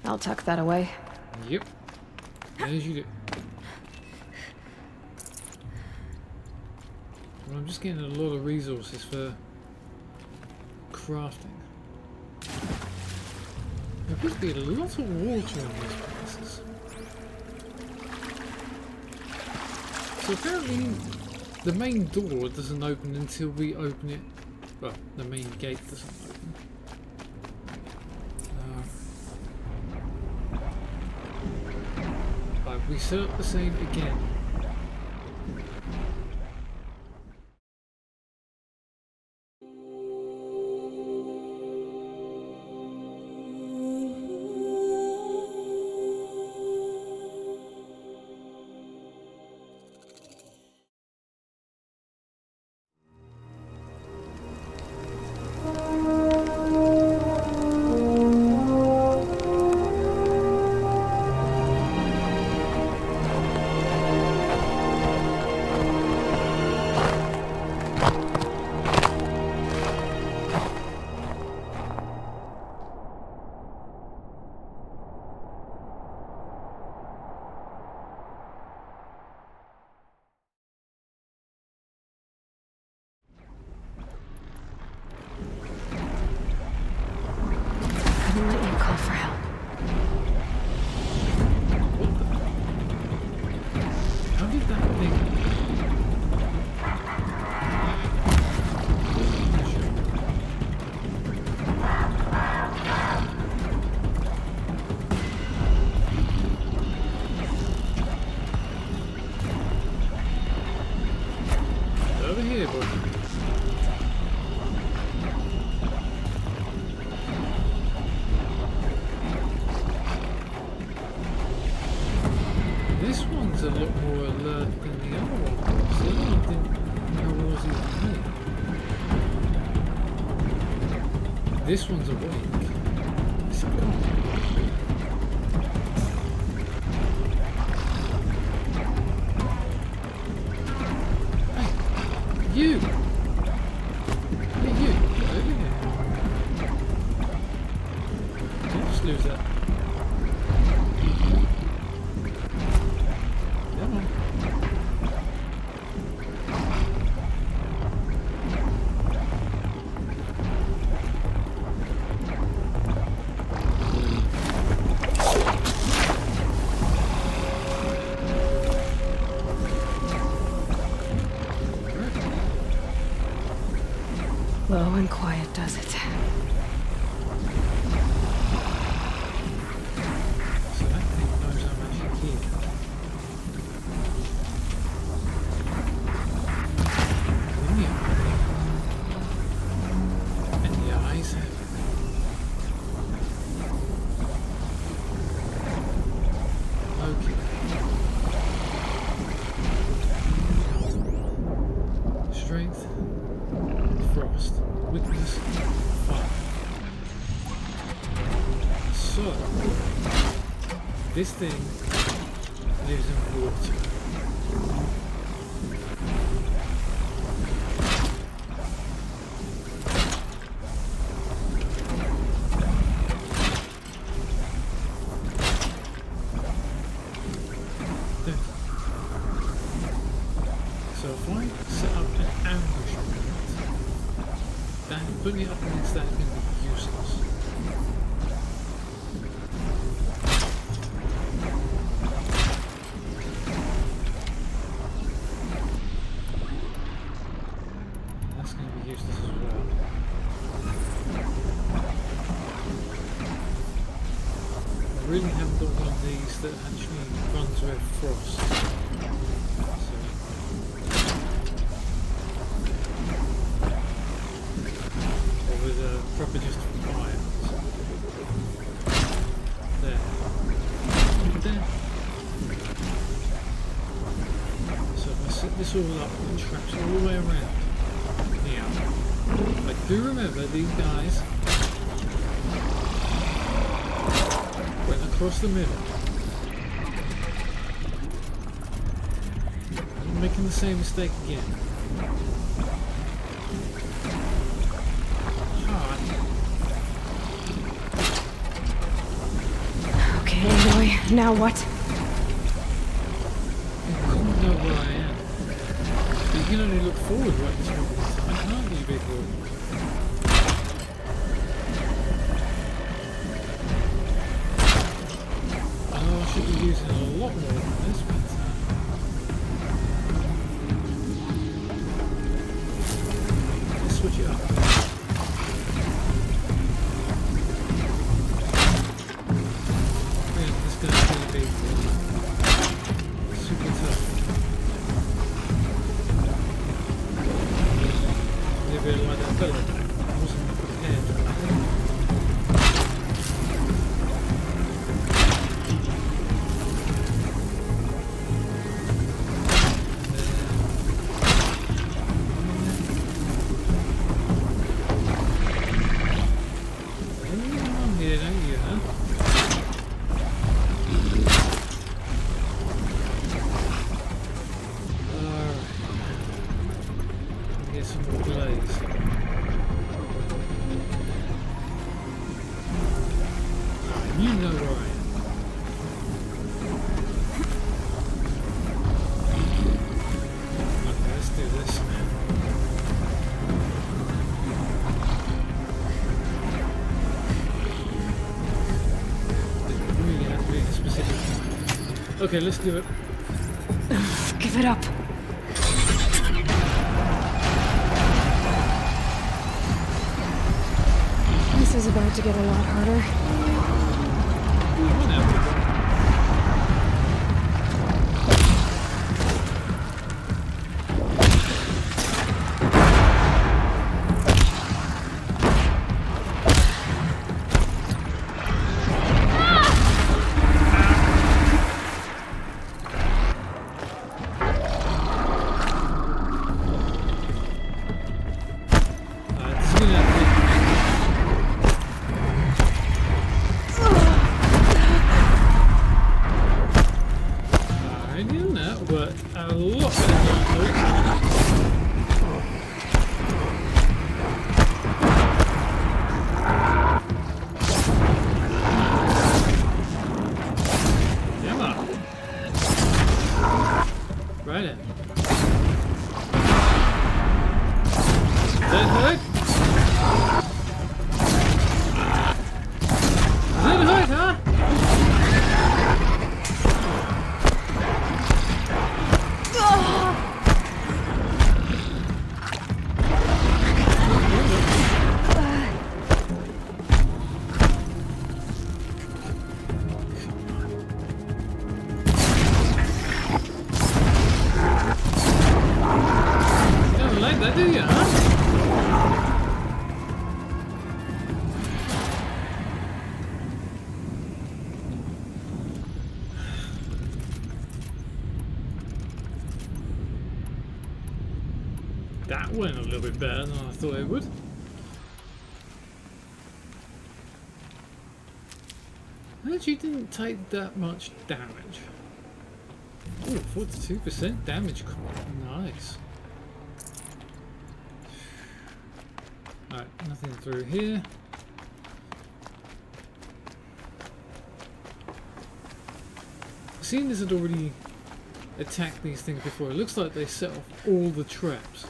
I'll tuck that away. Yep. As you do. Well, I'm just getting a lot of resources for crafting. There could be a lot of water in these places. So apparently the main door doesn't open until we open it. Well, the main gate doesn't open. Right, we set up the save again. Call for help. How did that thing? Over here, buddy. This one's a lot more alert than the other one was. The other one didn't know what was even here. This one's awake. It's gone. Hey, you! Hey, you! Over here. Don't just lose that. Come on. Low and quiet does it. So that thing knows I'm actually here. And the eyes have okay. Strength, frost, weakness, fire. So this thing lives in water. So if I set up an ambush point, then putting it up against that is going to be useless. That's going to be useless as well. I really haven't got one of these that actually runs with frost. Proper just fire. There. There. So if I set this all up and traps all the way around. Now, I do remember these guys went across the middle. I'm making the same mistake again. Now what? You can't know where I am. But you can only look forward right this moment in time, can't you, big boy? I know I should be using a lot more than this, but let's switch it up. Yeah, this guy's gonna be super tough. A bit like that fella. I wasn't prepared for that. You know where I am. Okay, let's do this. Really have to be specific. Okay, let's do it. Give it up. This is about to get a lot harder. Whatever. But a lot better than I thought. Come on. Right in. Does that hurt? Does that hurt, huh? Do you, huh? That went a little bit better than I thought it would. Actually didn't take that much damage. Oh, 42% damage. Nice. Alright, nothing through here. Seeing as I'd already attacked these things before, it looks like they set off all the traps.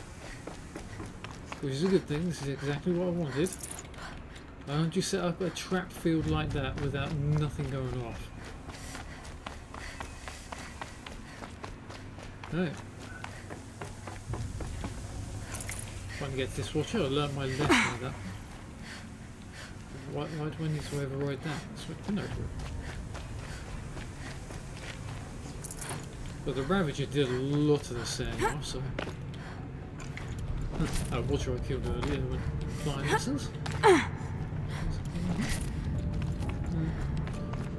Which is a good thing, this is exactly what I wanted. Why don't you set up a trap field like that without nothing going off? Right. If I can get this watcher, I'll learn my lesson with that. Why do I need to override that? No. But the Ravager did a lot of the setting off, so... Watcher I killed earlier when flying lessons.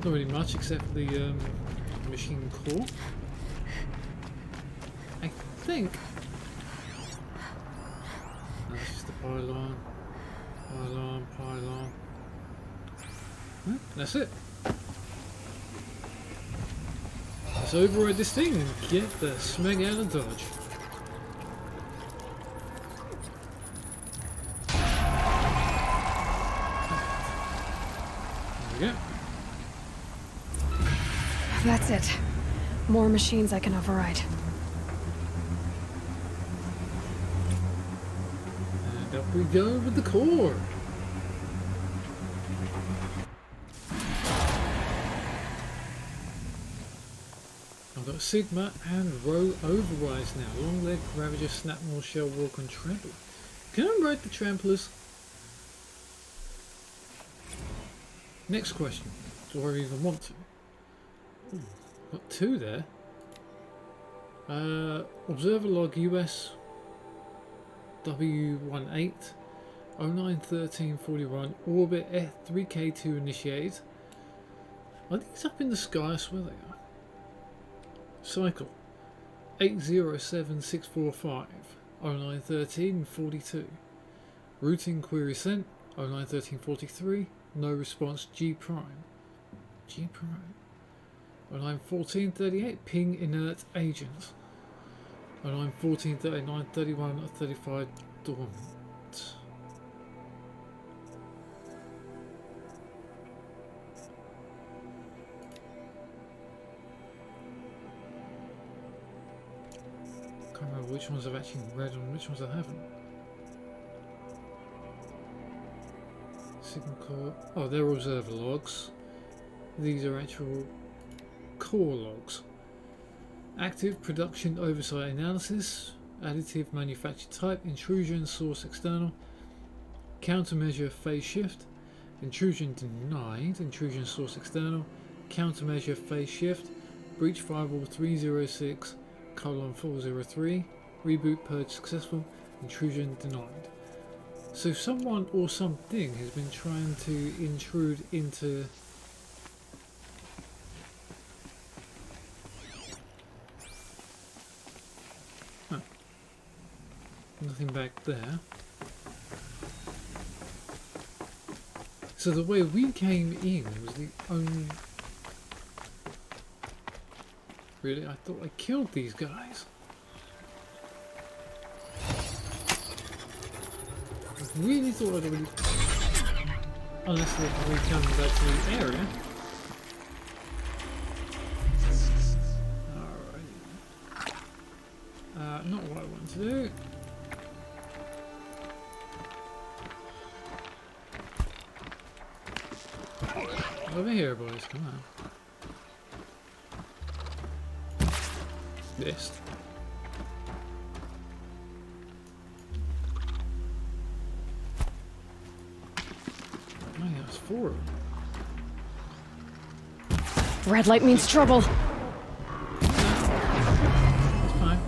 Not really much except the machine core. I think... That's just the pylon. Pylon. That's it. Let's override this thing and get the smeg out of dodge. There we go. That's it. More machines I can override. And up we go with the core. I've got Sigma and Row overrides now. Long leg, Ravager, Snapmaw, Shell Walk and Trample. Can I ride the Tramplers? Next question. Do I even want to? Ooh, got two there. Observer log US W18 091341 orbit F3K2 initiated. Are these up in the sky? I swear they are. Cycle 807645 091342. Routing query sent 091343. No response. G prime. 091438. Ping inert agent. 091439 31 35 dormant. Can't remember which ones I've actually read and which ones I haven't. Signal core. Oh, they're observer logs. These are actual core logs. Active production oversight analysis. Additive manufacture type. Intrusion source external. Countermeasure phase shift. Intrusion denied. Intrusion source external. Countermeasure phase shift. Breach firewall 306:403. Reboot purge successful. Intrusion denied. So someone or something has been trying to intrude into nothing back there. So the way we came in was the only... Really? I thought I killed these guys. I really thought I'd already... Unless they're really coming back to the area. Alright. Not what I want to do. Over here, boys, come on. This. Oh yeah, it's four of them. Red light means trouble. That's fine.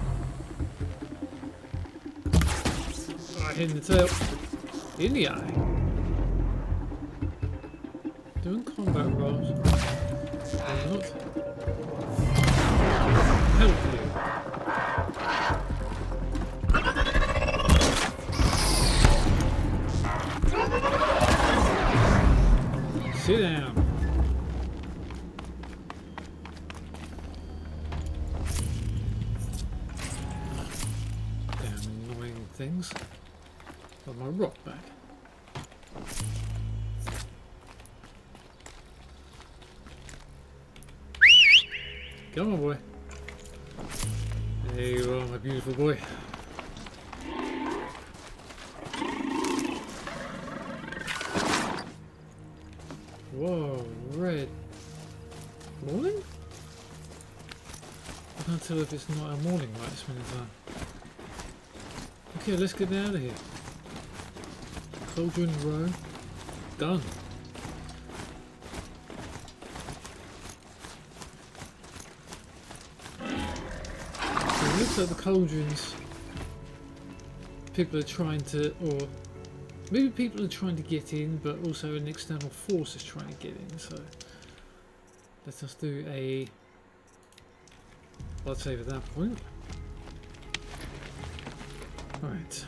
Right, hit in the tail. In the eye. Doing combat rolls. I'm not. Help you. Sit down. Damn annoying things. Got my rock back. Come on, boy. There you are, my beautiful boy. Whoa, red. Morning? I can't tell if it's not a morning right this minute time. Okay, let's get out of here. Cauldron row. Done. It looks like the cauldrons, people are trying to, or maybe people are trying to get in, but also an external force is trying to get in, so let us do a blood save at that point. Alright,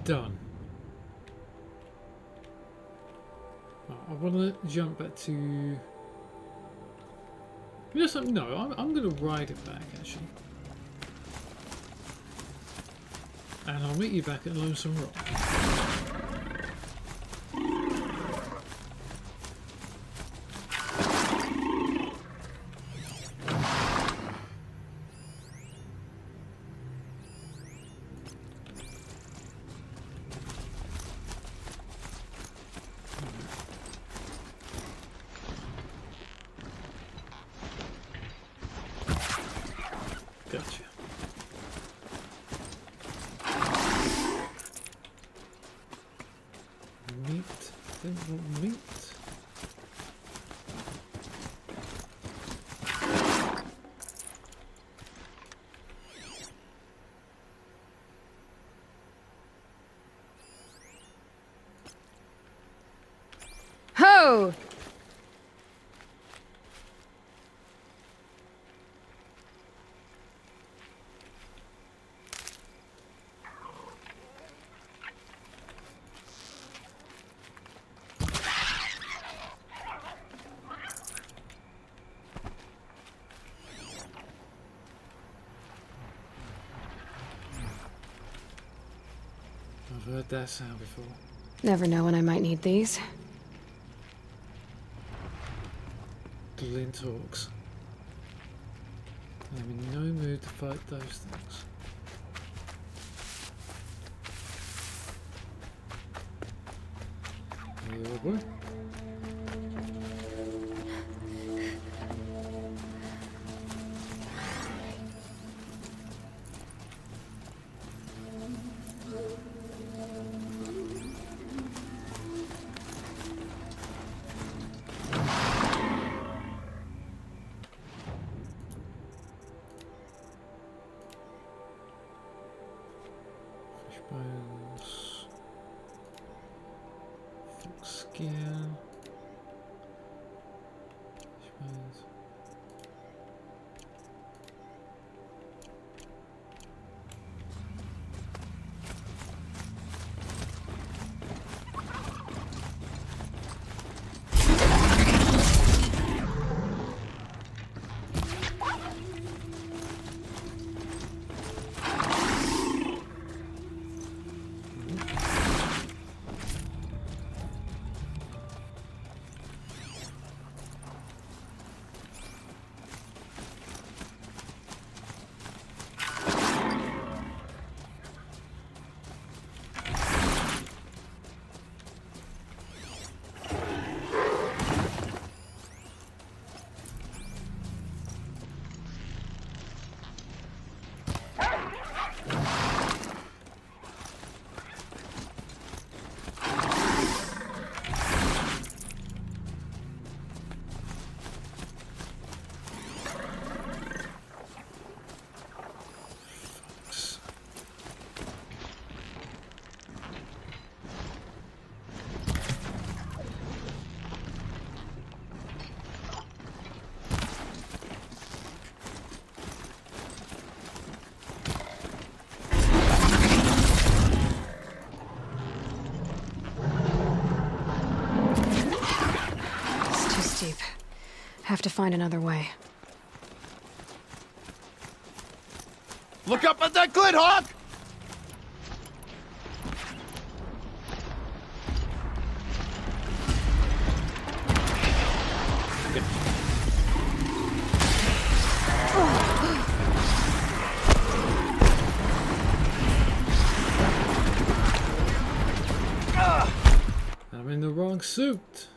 done. I want to jump back to, you know something, no, I'm going to ride it back actually. And I'll meet you back at Lonesome Rock. anything. What meat? Ho! I've heard that sound before. Never know when I might need these. Glint orcs. I'm in no mood to fight those things. Hey, old boy. Bones, fox skin, bones. Have to find another way. Look up at that glit, Hawk! I'm in the wrong suit.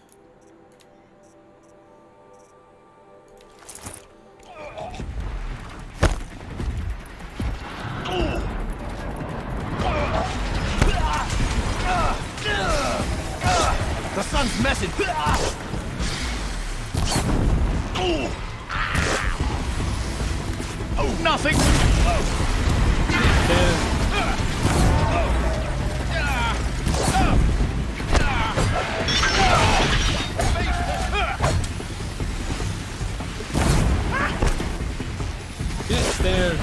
The sun's message. Oh, nothing. Get there.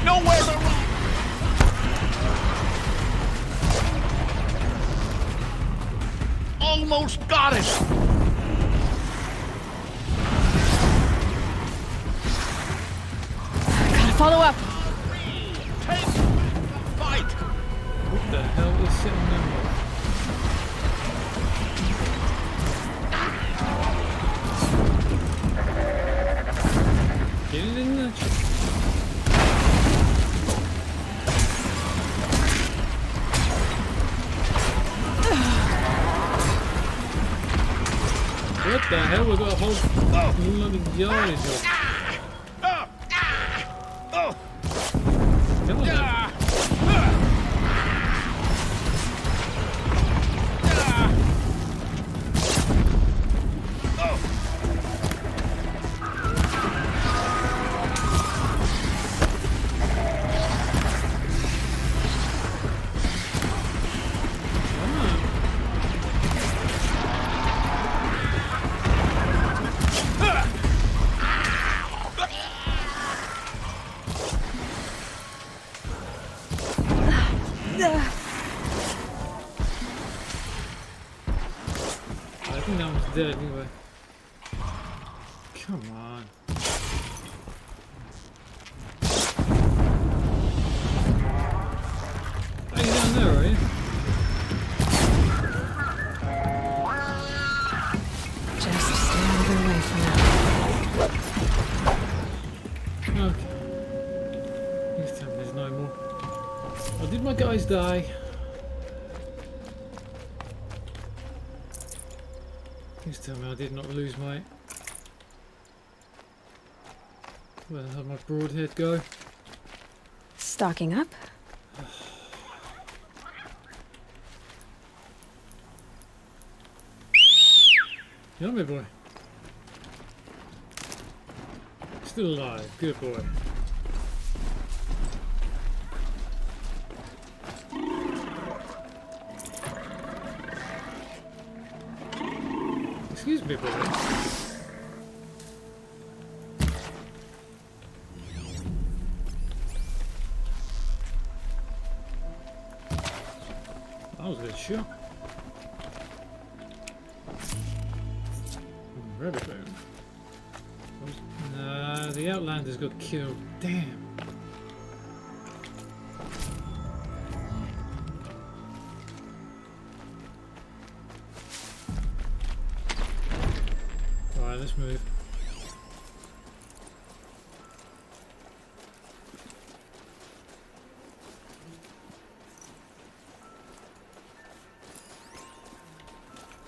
Nowhere to run. Almost got it. Gotta follow up. Take the fight. What the hell is sitting there? Get it in the What the hell? We've got a whole bloody yardage of. Come on then. I think that one's dead anyway. Come on. Are you down there, are you? Just stay out of their way for now. Okay. Please tell me there's no more. Oh, did my guys die? Please tell me I did not lose my... Where the hell did my broadhead go? Stocking up? Yummy boy. Still alive. Good boy. Excuse me, boy. That was a good shot. Rabbit bone. Nah, the Outlanders got killed. Damn. Alright, let's move.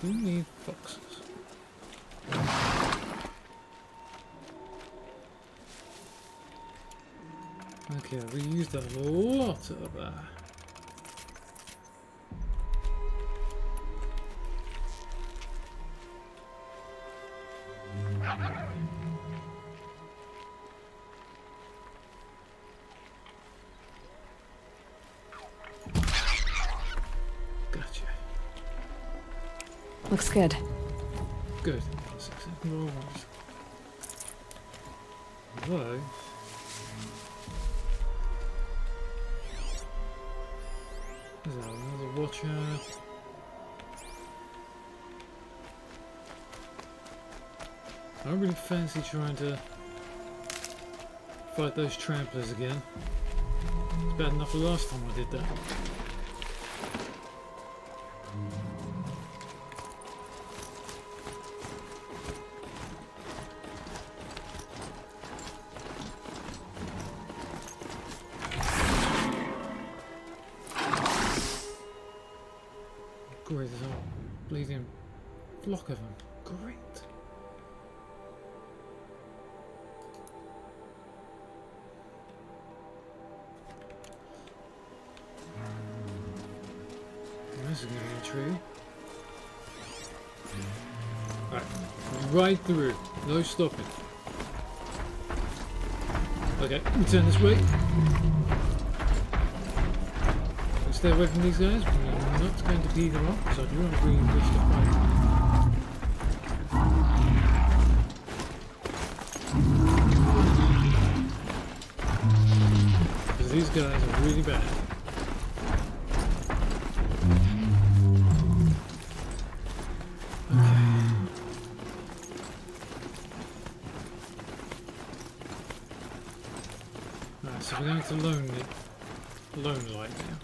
We need foxes. Okay, we used a lot of that. Gotcha. Looks good. Good. That's exactly what I wanted. Although... There's another watcher. I don't really fancy trying to fight those tramplers again. It's bad enough the last time I did that. Great, there's a bleeding flock of them. Great. This is going to be intriguing. Right through. No stopping. Okay, we turn this way. We'll stay away from these guys. We're not going to beat them up, so I do want to bring this to fight. Because these guys are really bad. So we're going to lone light now.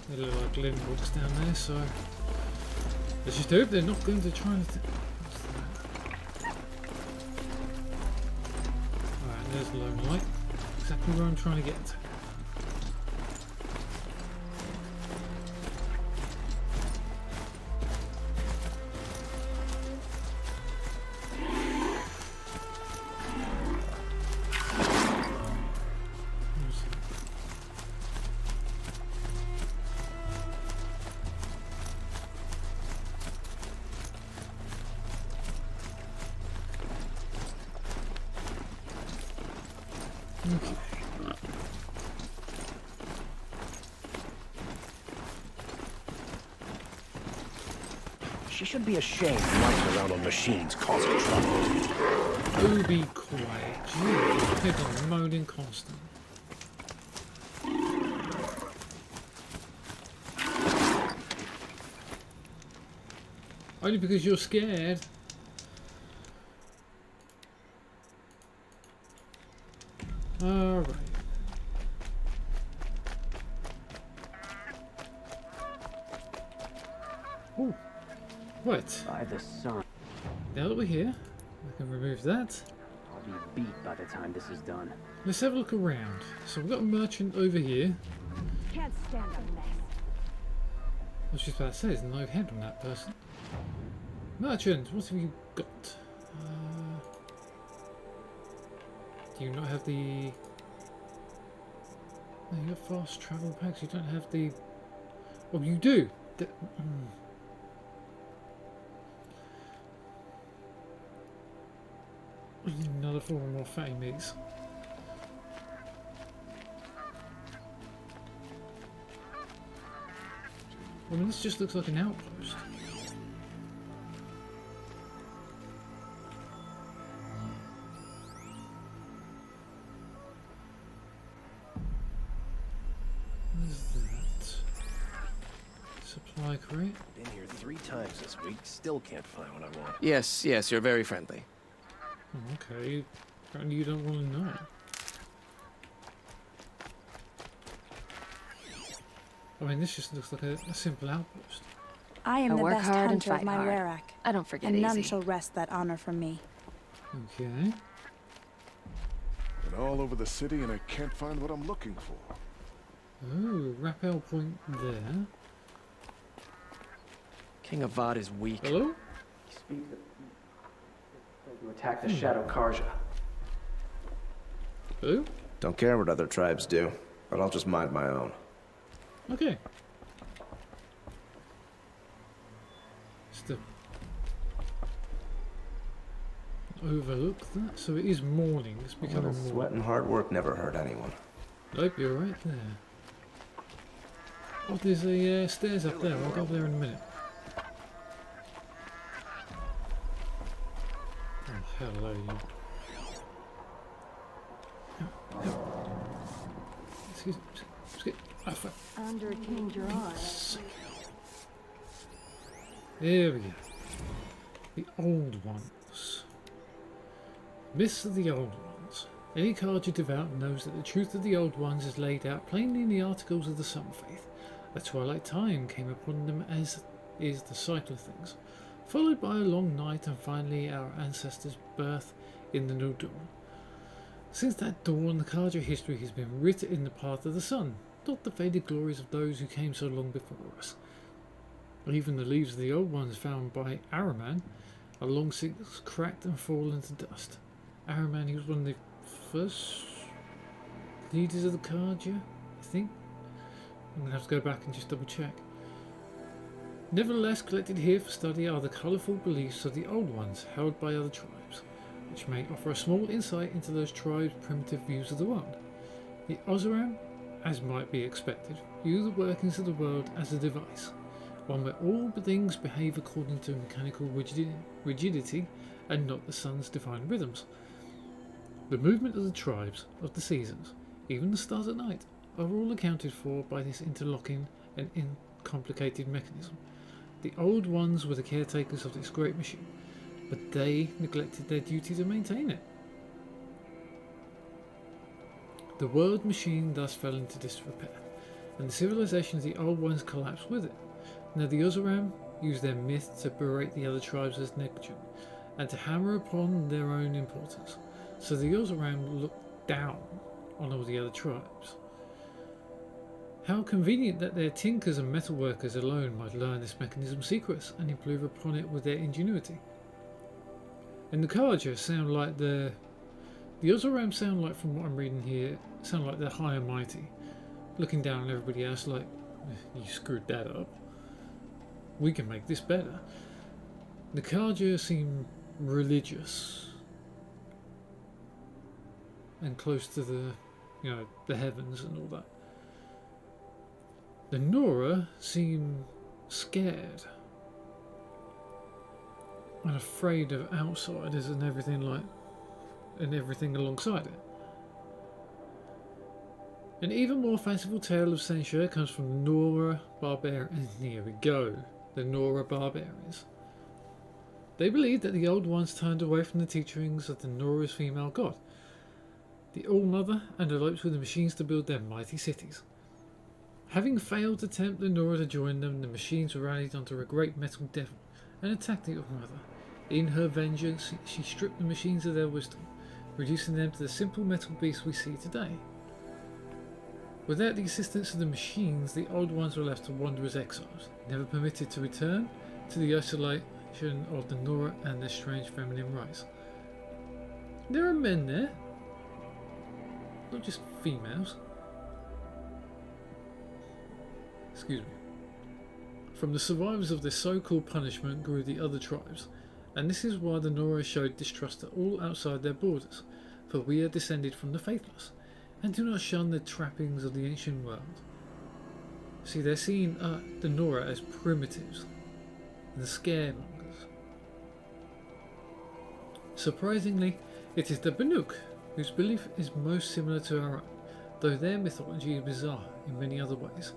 They look like living books down there, so let's just hope they're not going to try and... Alright, there's the lone light. Exactly where I'm trying to get to. Okay. She should be ashamed running around on machines causing trouble. Oh, be quiet. Jeez, people are moaning constantly. Only because you're scared. Alright. Oh, right. By the sun, Now that we're here, I can remove that. I'll be beat by the time this is done. Let's have a look around. So we've got a merchant over here. Can't stand a mess. I was just about to say, there's no head on that person. Merchant, what have you got? Do you not have the... No, you got fast travel packs, you don't have the... Oh, you do! Another 4 more fatty meats. I mean, this just looks like an outpost. What is that? Supply crate? Been here 3 times this week, still can't find what I want. Yes, yes, you're very friendly. Oh, okay. Apparently you don't want to know. I mean, this just looks like a simple outpost. I am I the work best hard and hunter of fight my hard. Werak, I don't forget and none easy. shall wrest that honor from me. Okay. Been all over the city and I can't find what I'm looking for. Oh, rappel point there. King Avad is weak. Hello? He speaks to attack the Shadow Karja. Hello? Don't care what other tribes do, but I'll just mind my own. Okay. Just to overlook that. So it is morning. It's A becoming little sweat morning. and hard work never hurt anyone. Nope, you're right there. Oh, there's a stairs up there. I'll go up there in a minute. Oh, hello, you. Excuse me. Oh, fuck. Under danger on. There we go. The old ones. Myths of the old ones. Any Karja devout knows that the truth of the old ones is laid out plainly in the articles of the Sun Faith. A twilight time came upon them, as is the cycle of things, followed by a long night and finally our ancestors' birth in the new dawn. Since that dawn, the Karja history has been written in the path of the sun, not the faded glories of those who came so long before us. Even the leaves of the old ones found by Araman are long since cracked and fallen to dust. Araman, he was one of the first leaders of the Karja, I think. I'm going to have to go back and just double check. Nevertheless, collected here for study are the colourful beliefs of the old ones held by other tribes, which may offer a small insight into those tribes' primitive views of the world. The Oseram, as might be expected, view the workings of the world as a device, one where all things behave according to mechanical rigidity and not the sun's divine rhythms. The movement of the tribes, of the seasons, even the stars at night, are all accounted for by this interlocking and complicated mechanism. The old ones were the caretakers of this great machine, but they neglected their duty to maintain it. The world machine thus fell into disrepair, and the civilization of the old ones collapsed with it. Now the Oseram used their myth to berate the other tribes as negligent, and to hammer upon their own importance. So the Oseram looked down on all the other tribes. How convenient that their tinkers and metalworkers alone might learn this mechanism's secrets and improve upon it with their ingenuity. And the Karja sound like the Oseram sound like, from what I'm reading here, sound like they're high and mighty, looking down on everybody else like, you screwed that up. We can make this better. The Karja seem religious. and close to the, the heavens and all that. The Nora seem scared and afraid of outsiders and everything alongside it. An even more fanciful tale of censure comes from the Nora Barbarians. Here we go, the Nora Barbarians. They believed that the Old Ones turned away from the teachings of the Nora's female god, the All-Mother, and eloped with the machines to build their mighty cities. Having failed to tempt the Nora to join them, the machines were rallied onto a great metal devil and attacked the All-Mother. In her vengeance, she stripped the machines of their wisdom, reducing them to the simple metal beasts we see today. Without the assistance of the machines, the Old Ones were left to wander as exiles, never permitted to return to the isolation of the Nora and their strange feminine race. There are men there, not just females. Excuse me. From the survivors of this so-called punishment grew the other tribes, and this is why the Nora showed distrust to all outside their borders, for we are descended from the faithless, and do not shun the trappings of the ancient world. See, they're seeing the Nora as primitives and scaremongers. Surprisingly, it is the Banuk whose belief is most similar to our own, though their mythology is bizarre in many other ways.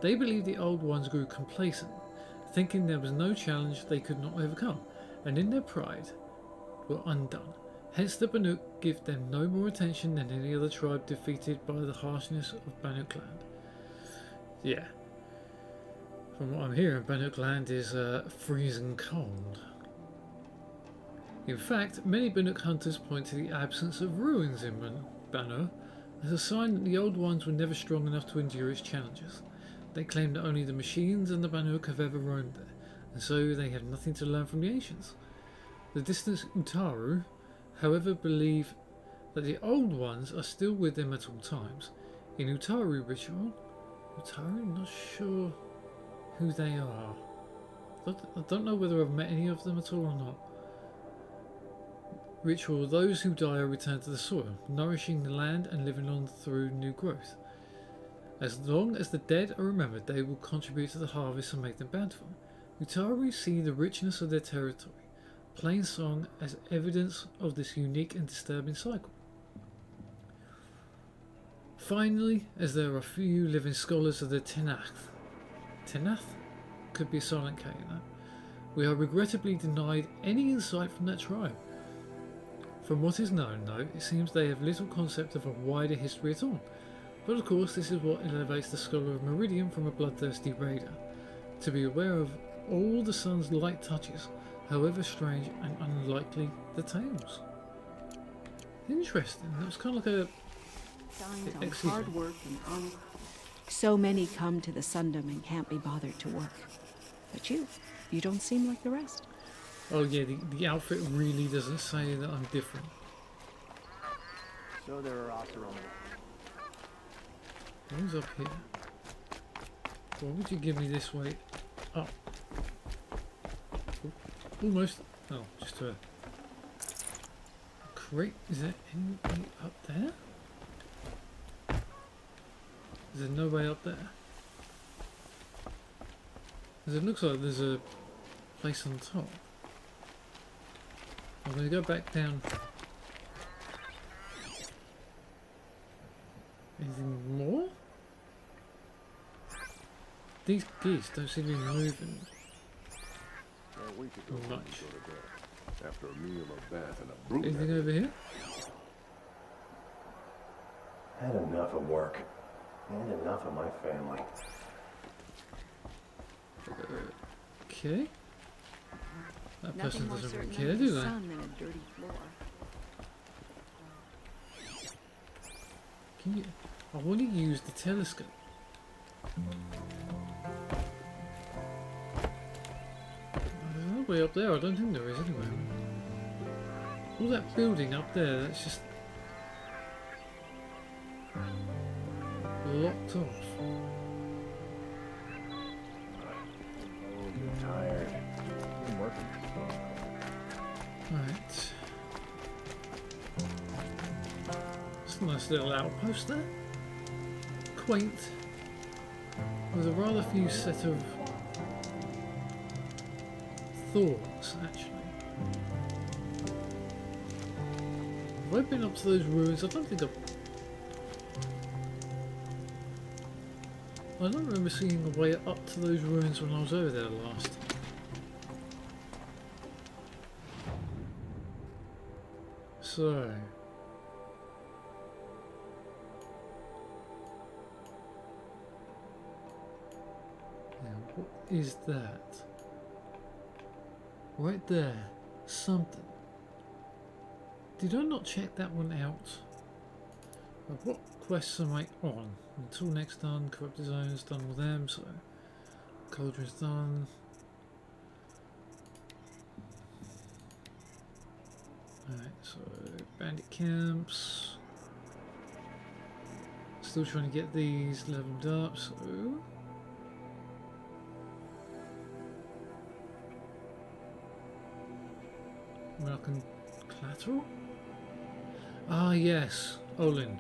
They believe the Old Ones grew complacent, thinking there was no challenge they could not overcome, and in their pride were undone. Hence the Banuk give them no more attention than any other tribe defeated by the harshness of Banuk land. Yeah. From what I'm hearing, Banuk land is freezing cold. In fact, many Banuk hunters point to the absence of ruins in Banur as a sign that the Old Ones were never strong enough to endure its challenges. They claim that only the machines and the Banuk have ever roamed there, and so they have nothing to learn from the ancients. The distant Utaru, however, believe that the Old Ones are still with them at all times. In Utaru ritual, not sure who they are. I don't know whether I've met any of them at all or not. Ritual, those who die are returned to the soil, nourishing the land and living on through new growth. As long as the dead are remembered, they will contribute to the harvest and make them bountiful. Utaru see the richness of their territory, plain song as evidence of this unique and disturbing cycle. Finally, as there are few living scholars of the Tenath could be a silent K in that, we are regrettably denied any insight from that tribe. From what is known, though, it seems they have little concept of a wider history at all. But of course, this is what elevates the scholar of Meridian from a bloodthirsty raider, to be aware of all the sun's light touches, however strange and unlikely the tales. Interesting. That was kind of like a Signs on excuse hard me. work and honor. So many come to the Sundom and can't be bothered to work. But you don't seem like the rest. Oh yeah, the outfit really doesn't say that I'm different. So there are Oseram. Who's up here? Why would you give me this way up? Oh, almost. Oh, just a crate. Is there anything up there? Is there no way up there? Because it looks like there's a place on top. I'm going to go back down. Anything more? These geese don't seem to be moving A week ago, much. we go to bed. After a meal, a bath, and a broom. Anything over here? Had enough of work. And enough of my family. Okay. That Nothing person more doesn't really certain care, under do the they? sun than a dirty floor. Can you? I want to use the telescope. There's no way up there. I don't think there is anyway. All that building up there, that's just locked off. Oh, you're tired. I'm working. Right. Let's a nice little outpost there. Quaint. With a rather few set of thoughts, actually. Have I been up to those ruins? I don't think I've... I don't remember seeing a way up to those ruins when I was over there last. So... now, what is that? Right there. Something. Did I not check that one out? What quests am I on? Until next done, corrupted zones, done with them, so Cauldron's done. Alright, so bandit camps. Still trying to get these leveled up, so American collateral? Ah yes, Olin.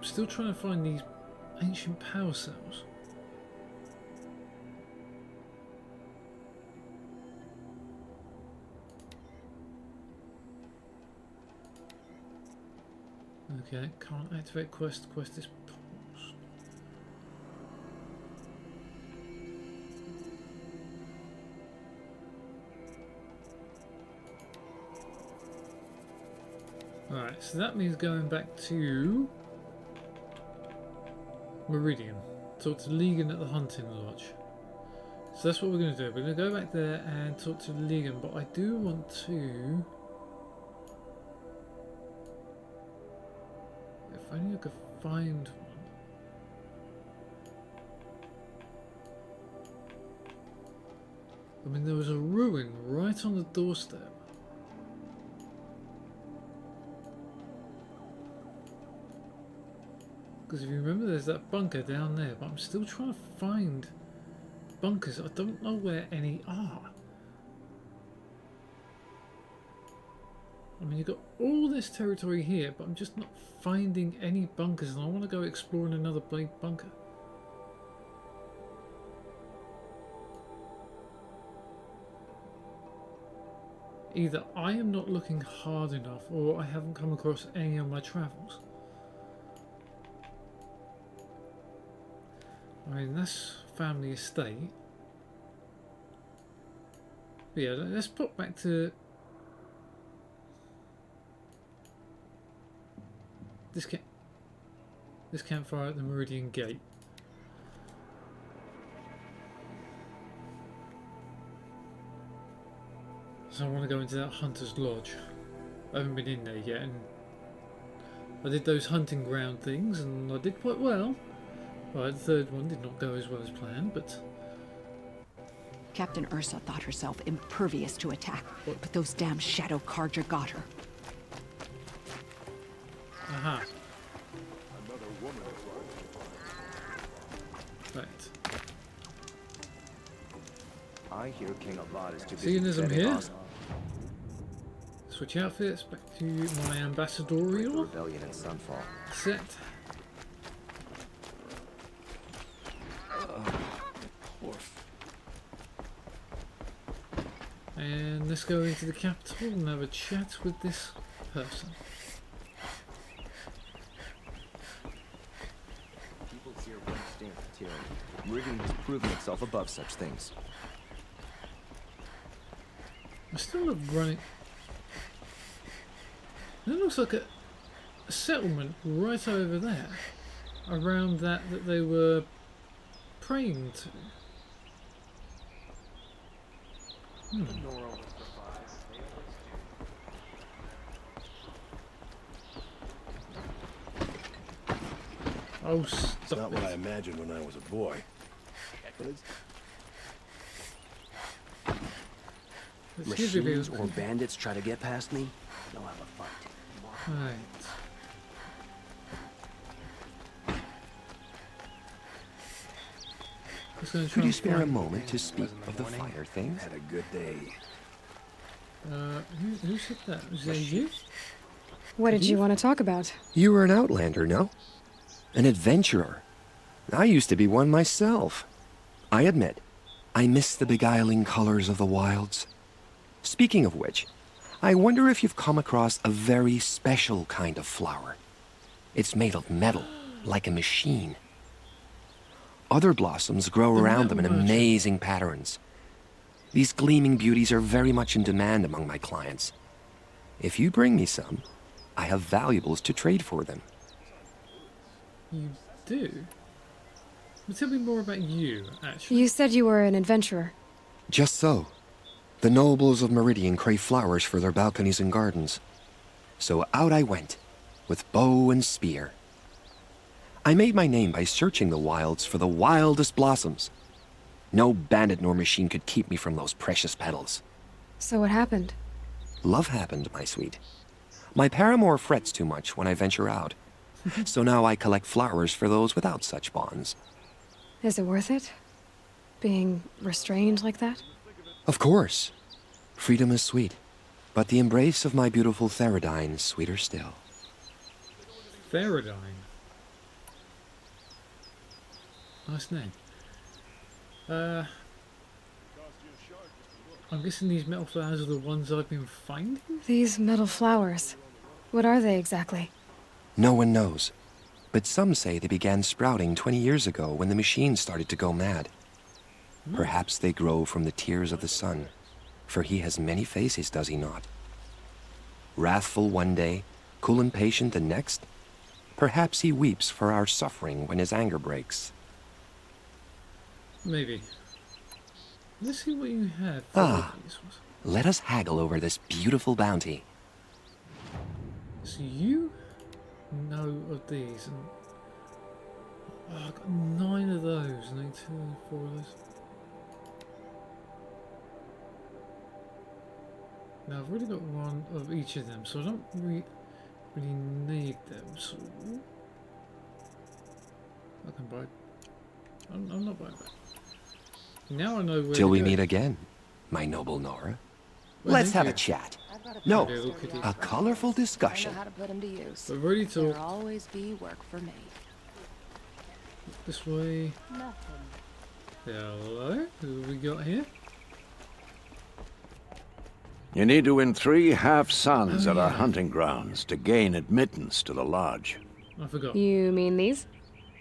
Still trying to find these ancient power cells. Okay, can't activate quest. Quest is paused. Alright, so that means going back to Meridian. Talk to Legan at the hunting lodge. So that's what we're going to do. We're going to go back there and talk to Legan, but I do want to... if only I could find one. I mean, there was a ruin right on the doorstep. Because if you remember, there's that bunker down there, but I'm still trying to find bunkers. I don't know where any are. I mean, you've got all this territory here, but I'm just not finding any bunkers, and I want to go exploring another big bunker. Either I am not looking hard enough, or I haven't come across any on my travels. I mean, that's family estate. But yeah, let's pop back to this campfire at the Meridian Gate. So I want to go into that hunter's lodge. I haven't been in there yet, and I did those hunting ground things, and I did quite well. Right, the third one did not go as well as planned, but... Captain Ursa thought herself impervious to attack, but those damn Shadow Carja got her. Aha. Right. I hear King Avad is too busy. Seeing as I'm defending here, us. switch outfits back to my ambassadorial Rebellion and Sunfall. set. And let's go into the capital and have a chat with this person. People here won't stand for tyranny. Meridian has proven itself above such things. I'm still not running. It looks like a settlement right over there, around that they were praying to. Oh, stop It's not it. what I imagined when I was a boy. Excuse me, Machines people. or bandits try to get past me, they'll have a fight. Right. Just gonna try Could you and spare a find- moment to speak of the finer things? Had a good day. Who said that? Was that you? What did you want to talk about? You were an outlander, no? An adventurer. I used to be one myself. I admit, I miss the beguiling colors of the wilds. Speaking of which, I wonder if you've come across a very special kind of flower. It's made of metal, like a machine. Other blossoms grow around them in amazing patterns. These gleaming beauties are very much in demand among my clients. If you bring me some, I have valuables to trade for them. You do? But tell me more about you, actually. You said you were an adventurer. Just so. The nobles of Meridian crave flowers for their balconies and gardens. So out I went, with bow and spear. I made my name by searching the wilds for the wildest blossoms. No bandit nor machine could keep me from those precious petals. So what happened? Love happened, my sweet. My paramour frets too much when I venture out. So now I collect flowers for those without such bonds. Is it worth it? Being restrained like that? Of course. Freedom is sweet. But the embrace of my beautiful Theradine is sweeter still. Theradine. Nice name. I'm guessing these metal flowers are the ones I've been finding? These metal flowers. What are they exactly? No one knows. But some say they began sprouting 20 years ago when the machines started to go mad. Perhaps they grow from the tears of the sun, for he has many faces, does he not? Wrathful one day, cool and patient the next. Perhaps he weeps for our suffering when his anger breaks. Maybe. Let's see what you have. Ah, let us haggle over this beautiful bounty. So you know of these, and I've got 9 of those, and I need 2 or 4 of those. Now I've already got 1 of each of them, so I don't really need them. So I can buy. I'm not buying that. Now I know where. Till to we go. meet again, my noble Nora. Well, Let's thank have you. a chat. No, Little kitty. a colorful discussion. I know how to put them to use. But ready to There'll always be work for me. this way. Nothing. Hello, who we got here? You need to win 3 half-suns at our hunting grounds to gain admittance to the lodge. I forgot. You mean these?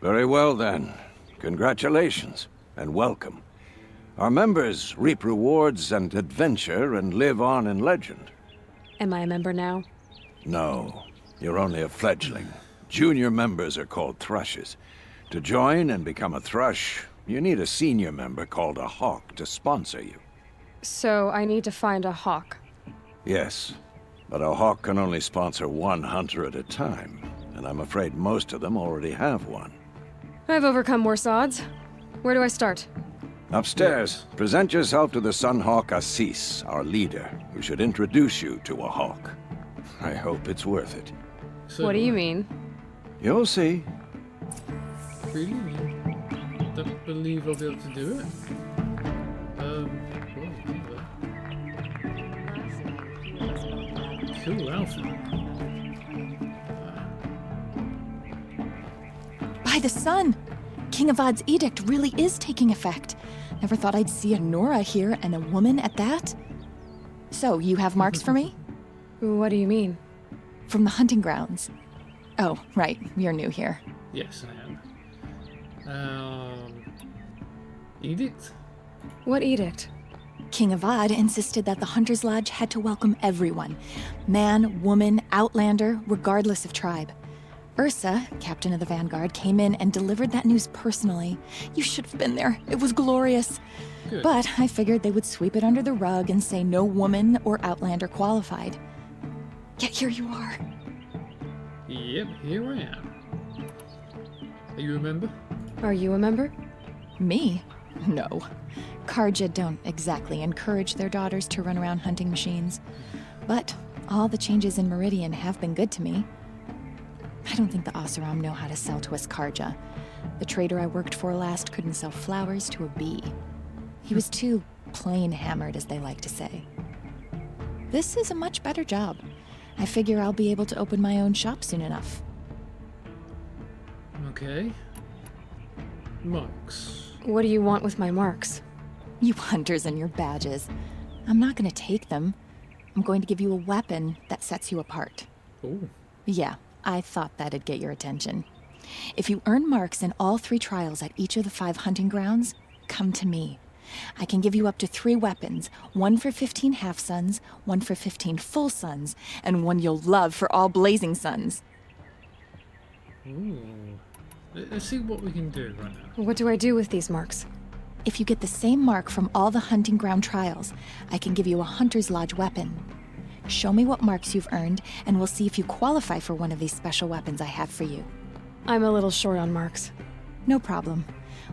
Very well, then. Congratulations, and welcome. Our members reap rewards and adventure and live on in legend. Am I a member now? No, you're only a fledgling. Junior members are called thrushes. To join and become a thrush, you need a senior member called a hawk to sponsor you. So I need to find a hawk. Yes, but a hawk can only sponsor 1 hunter at a time, and I'm afraid most of them already have one. I've overcome worse odds. Where do I start? Upstairs, present yourself to the Sunhawk Assis, our leader, who should introduce you to a hawk. I hope it's worth it. So, What do you mean? You'll see. Really? You don't believe I'll be able to do it? Cool outfit. By the sun! King Avad's edict really is taking effect. Never thought I'd see a Nora here, and a woman at that. So, you have marks for me? What do you mean? From the hunting grounds. Oh, right, you're new here. Yes, I am. Edict? What edict? King Avad insisted that the Hunter's Lodge had to welcome everyone. Man, woman, outlander, regardless of tribe. Ursa, captain of the Vanguard, came in and delivered that news personally. You should have been there. It was glorious. Good. But I figured they would sweep it under the rug and say no woman or outlander qualified. Yet here you are. Yep, here I am. Are you a member? Are you a member? Me? No. Karja don't exactly encourage their daughters to run around hunting machines. But all the changes in Meridian have been good to me. I don't think the Oseram know how to sell to us Karja. The trader I worked for last couldn't sell flowers to a bee. He was too plain hammered, as they like to say. This is a much better job. I figure I'll be able to open my own shop soon enough. Okay. Marks. What do you want with my marks? You hunters and your badges. I'm not going to take them. I'm going to give you a weapon that sets you apart. Oh. Yeah, I thought that'd get your attention. If you earn marks in all 3 trials at each of the 5 hunting grounds, come to me. I can give you up to 3 weapons, 1 for 15 half-suns, 1 for 15 full suns, and 1 you'll love for all blazing suns. Ooh. Let's see what we can do right now. What do I do with these marks? If you get the same mark from all the hunting ground trials, I can give you a Hunter's Lodge weapon. Show me what marks you've earned, and we'll see if you qualify for one of these special weapons I have for you. I'm a little short on marks. No problem.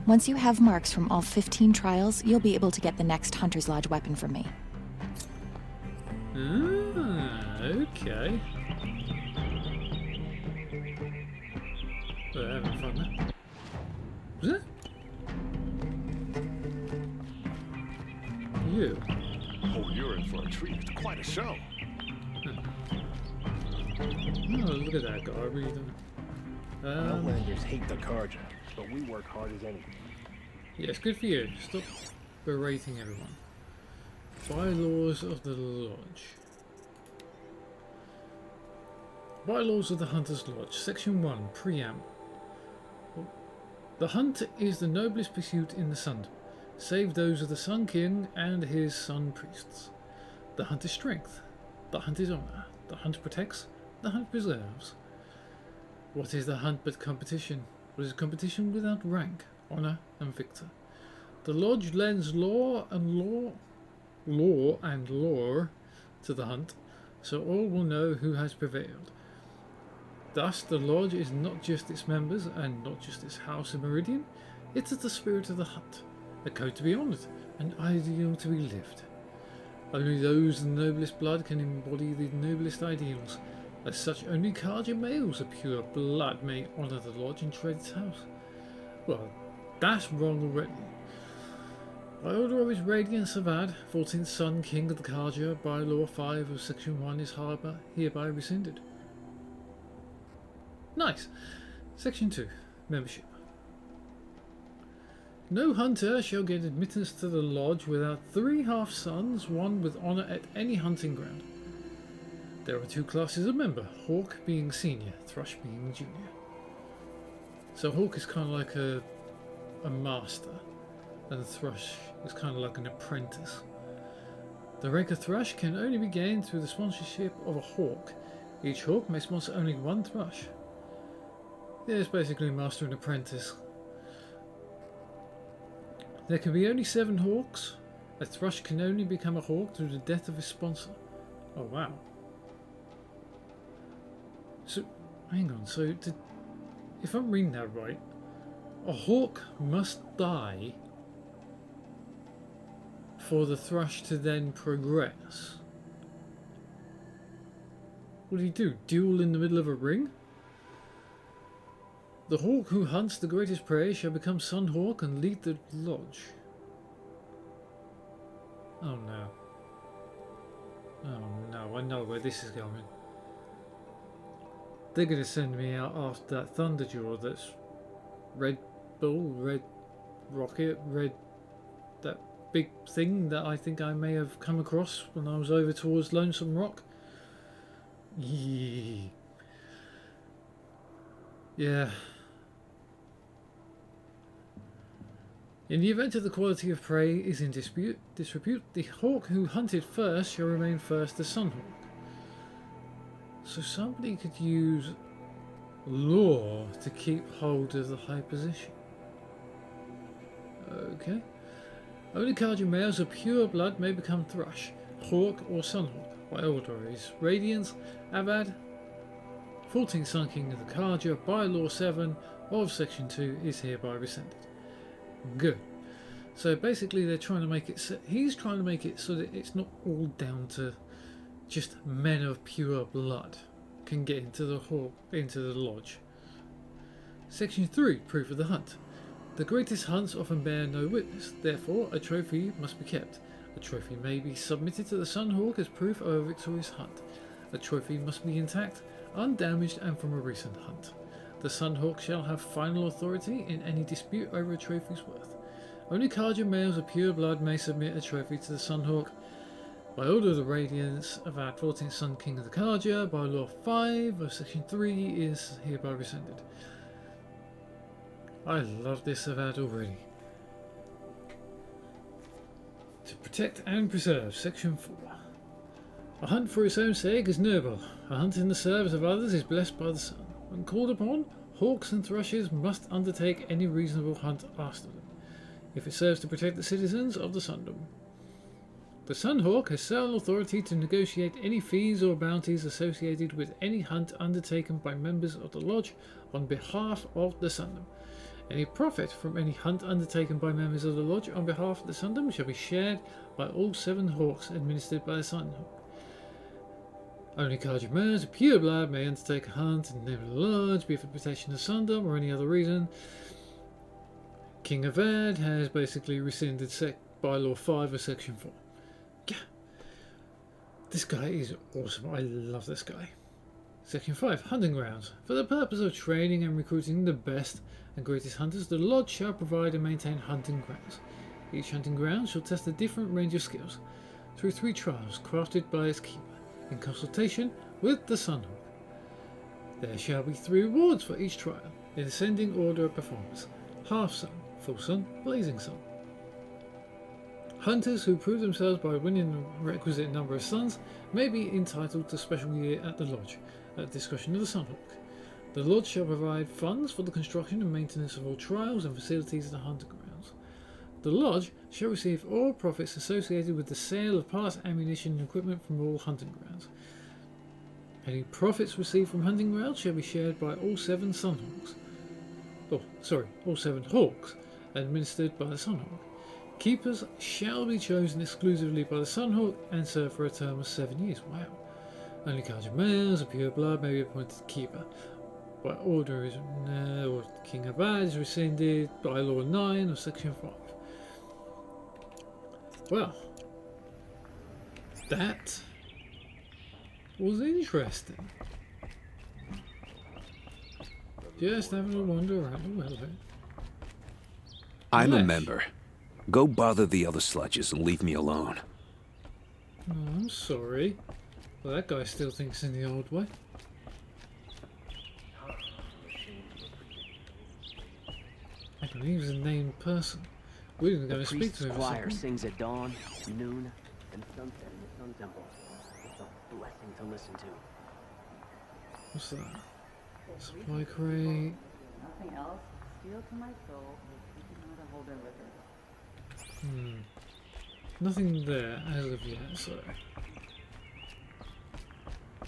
Once you have marks from all 15 trials, you'll be able to get the next Hunter's Lodge weapon from me. Ah, okay. We're having fun there. Was it? You? Oh, you're in for a treat. It's quite a show. Oh, look at that guy. I really don't. Outlanders hate the Cauldron, but we work hard as anything. Yeah, it's good for you. Stop berating everyone. Bylaws of the Lodge. Bylaws of the Hunter's Lodge. Section 1. Preamble. The hunt is the noblest pursuit in the Sun, save those of the Sun King and his Sun Priests. The hunt is strength. The hunt is honor. The hunt protects. The hunt preserves. What is the hunt but competition? What is competition without rank, honor, and victor? The Lodge lends law and lore to the hunt, so all will know who has prevailed. Thus, the Lodge is not just its members and not just its house in Meridian, it is the spirit of the hunt, a code to be honoured, an ideal to be lived. Only those of the noblest blood can embody the noblest ideals. As such, only Cauldron males of pure blood may honour the Lodge and tread its house. Well, that's wrong already. By order of His Radiance Savad, 14th Sun King of the Cauldron, by Law 5 of Section 1 is hereby rescinded. Nice. Section 2. Membership. No hunter shall get admittance to the Lodge without 3 half-suns, 1 with honour at any hunting ground. There are 2 classes of member, Hawk being senior, Thrush being junior. So Hawk is kind of like a master, and Thrush is kind of like an apprentice. The rank of Thrush can only be gained through the sponsorship of a Hawk. Each Hawk may sponsor only 1 Thrush. Yeah, it's basically master and apprentice. There can be only 7 Hawks. A Thrush can only become a Hawk through the death of his sponsor. Oh wow. So, hang on, so if I'm reading that right, a Hawk must die for the Thrush to then progress. What do you do? Duel in the middle of a ring? The Hawk who hunts the greatest prey shall become Sun Hawk and lead the Lodge. Oh no. Oh no, I know where this is going. They're going to send me out after that Thunderjaw that's Red Bull, Red Rocket, Red... that big thing that I think I may have come across when I was over towards Lonesome Rock. Yee. Yeah. In the event of the quality of prey is in disrepute, the Hawk who hunted first shall remain first as Sun Hawk. So somebody could use law to keep hold of the high position. Okay. Only Cauldron males of pure blood may become Thrush, Hawk or Sunhawk by order of His Radiance Avad, 14th Sun King of the Cauldron, by Law 7 of Section 2 is hereby rescinded. Good. So basically they're trying to make it so, he's trying to make it so that it's not all down to just men of pure blood can get into the Lodge. Section 3, Proof of the Hunt. The greatest hunts often bear no witness, therefore a trophy must be kept. A trophy may be submitted to the Sunhawk as proof of a victorious hunt. A trophy must be intact, undamaged, and from a recent hunt. The Sunhawk shall have final authority in any dispute over a trophy's worth. Only Carja males of pure blood may submit a trophy to the Sunhawk. By order of the Radiance of our 14th Sun King of the Carja, by Law 5 of Section 3 is hereby rescinded. I love this Avad already. To protect and preserve, Section 4. A hunt for its own sake is noble. A hunt in the service of others is blessed by the sun. When called upon, hawks and thrushes must undertake any reasonable hunt asked of them, if it serves to protect the citizens of the Sundom. The Sunhawk has sole authority to negotiate any fees or bounties associated with any hunt undertaken by members of the Lodge on behalf of the Sundom. Any profit from any hunt undertaken by members of the Lodge on behalf of the Sundom shall be shared by all 7 hawks administered by the Sunhawk. Only Carja males of pure blood may undertake a hunt in the name of the Lodge, be it for protection of the Sundom or any other reason. King Avad has basically rescinded Bylaw 5 of Section 4. Yeah. This guy is awesome. I love this guy. Section 5. Hunting grounds. For the purpose of training and recruiting the best and greatest hunters, the Lodge shall provide and maintain hunting grounds. Each hunting ground shall test a different range of skills through 3 trials crafted by its keeper in consultation with the Sunhawk. There shall be 3 rewards for each trial in ascending order of performance: half sun, full sun, blazing sun. Hunters who prove themselves by winning the requisite number of suns may be entitled to special gear at the Lodge, at the discretion of the Sunhawk. The Lodge shall provide funds for the construction and maintenance of all trials and facilities at the hunting grounds. The Lodge shall receive all profits associated with the sale of parts, ammunition and equipment from all hunting grounds. Any profits received from hunting grounds shall be shared by all 7 Sunhawks. All 7 hawks administered by the Sunhawk. Keepers shall be chosen exclusively by the Sunhawk and serve for a term of 7 years. Wow. Only Carja males of pure blood may be appointed keeper. By order is King Avad is rescinded by Law 9 of Section 5. Well, that was interesting. Just having a wander around a little bit. I'm a member. Go bother the other sludges and leave me alone. Oh, I'm sorry. Well, that guy still thinks in the old way. I believe he's a named person. We're even going to speak to him. The choir sings at dawn, noon, and sunset in the Sun Temple. It's a blessing to listen to. What's that? Supply crate. Nothing else. Steel to my soul. Not a holder with it. Nothing there as of yet, so.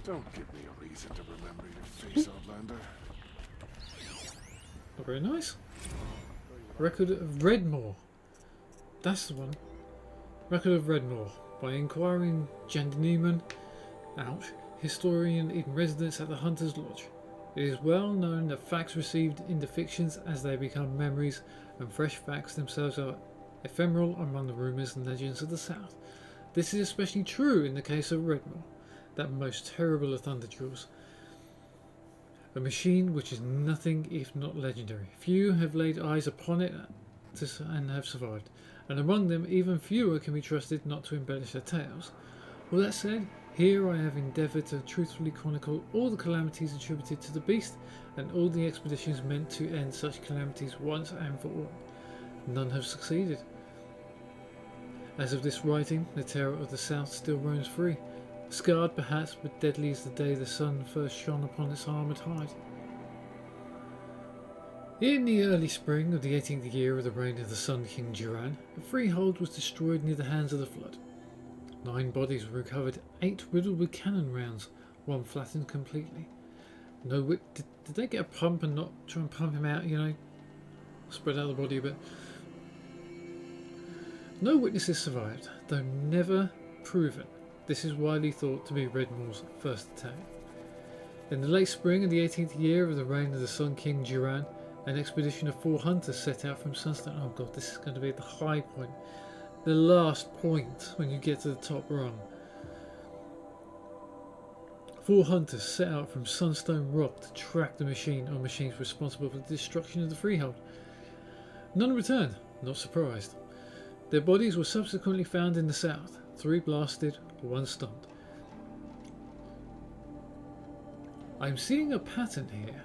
Don't give me a reason to remember your face, Outlander. Not very nice. Record of Redmore. That's the one. Record of Redmore. By inquiring Jandaneman, historian in residence at the Hunter's Lodge. It is well known that facts received in the fictions as they become memories, and fresh facts themselves are ephemeral among the rumours and legends of the South. This is especially true in the case of Redmore, that most terrible of thunder jewels. A machine which is nothing if not legendary. Few have laid eyes upon it and have survived, and among them even fewer can be trusted not to embellish their tales. All that said, here I have endeavoured to truthfully chronicle all the calamities attributed to the beast, and all the expeditions meant to end such calamities once and for all. None have succeeded. As of this writing, the terror of the South still roams free, scarred perhaps, but deadly as the day the sun first shone upon its armoured hide. In the early spring of the 18th year of the reign of the Sun King Duran, a freehold was destroyed near the hands of the flood. 9 bodies were recovered, 8 riddled with cannon rounds, 1 flattened completely. Did they get a pump and not try and pump him out, spread out the body a bit? No witnesses survived, though never proven. This is widely thought to be Redmore's first attack. In the late spring of the 18th year of the reign of the Sun King Duran, an expedition of 4 hunters set out from Sunstone. Oh god, this is going to be the high point. the last point when you get to the top rung. 4 hunters set out from Sunstone Rock to track the machine or machines responsible for the destruction of the freehold. None returned, not surprised. Their bodies were subsequently found in the south, 3 blasted, 1 stumped. I'm seeing a pattern here.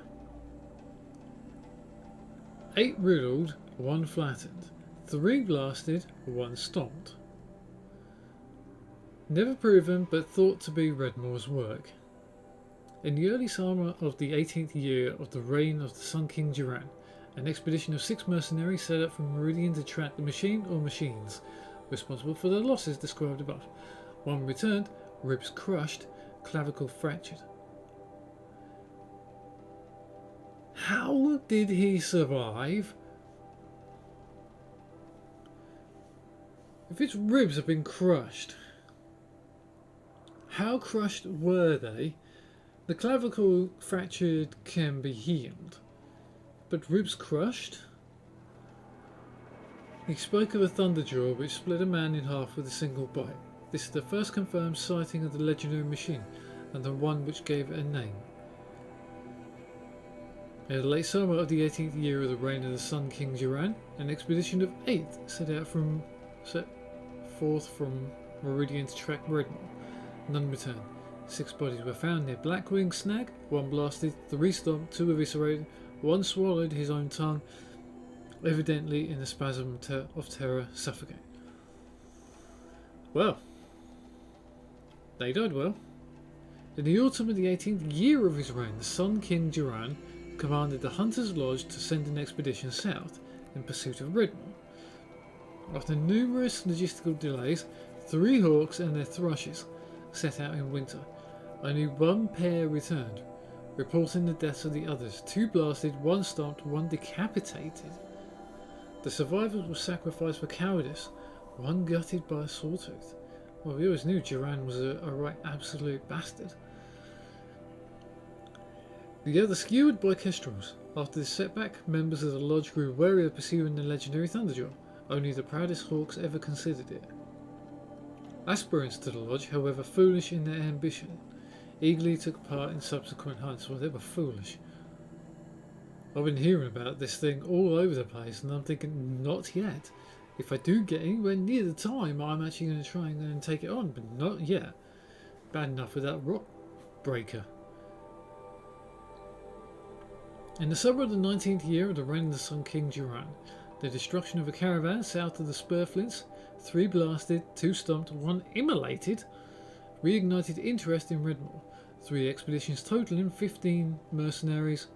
8 riddled, 1 flattened, 3 blasted, 1 stomped. Never proven, but thought to be Redmore's work. In the early summer of the 18th year of the reign of the Sun King Duran, an expedition of 6 mercenaries set out from Meridian to track the machine or machines responsible for the losses described above. 1 returned, ribs crushed, clavicle fractured. How did he survive? If its ribs have been crushed, how crushed were they? The clavicle fractured can be healed, but ribs crushed? He spoke of a thunderjaw which split a man in half with a single bite. This is the first confirmed sighting of the legendary machine, and the one which gave it a name. In the late summer of the 18th year of the reign of the Sun King Duran, an expedition of 8 set forth from Meridian to track Redmore. None returned. 6 bodies were found near Blackwing Snag, 1 blasted, 3 stomped, 2 eviscerated, 1 swallowed his own tongue, evidently in a spasm of terror, suffocate. Well, they died well. In the autumn of the 18th year of his reign, the Sun King Duran commanded the Hunters' Lodge to send an expedition south in pursuit of Redmore. After numerous logistical delays, 3 hawks and their thrushes set out in winter. Only 1 pair returned, reporting the deaths of the others. 2 blasted, 1 stomped, 1 decapitated. The survivors were sacrificed for cowardice, 1 gutted by a sawtooth. Well, we always knew Duran was a right absolute bastard. The other skewered by kestrels. After this setback, members of the lodge grew wary of pursuing the legendary Thunderjaw. Only the proudest hawks ever considered it. Aspirants to the lodge, however foolish in their ambition, eagerly took part in subsequent hunts. Well, they were foolish. I've been hearing about this thing all over the place, and I'm thinking, not yet. If I do get anywhere near the time, I'm actually going to try and take it on, but not yet. Bad enough with that rock breaker. In the summer of the 19th year of the reign of the Sun King Duran, the destruction of a caravan south of the Spurflints, 3 blasted, 2 stomped, 1 immolated, reignited interest in Redmore. 3 expeditions totaling 15 mercenaries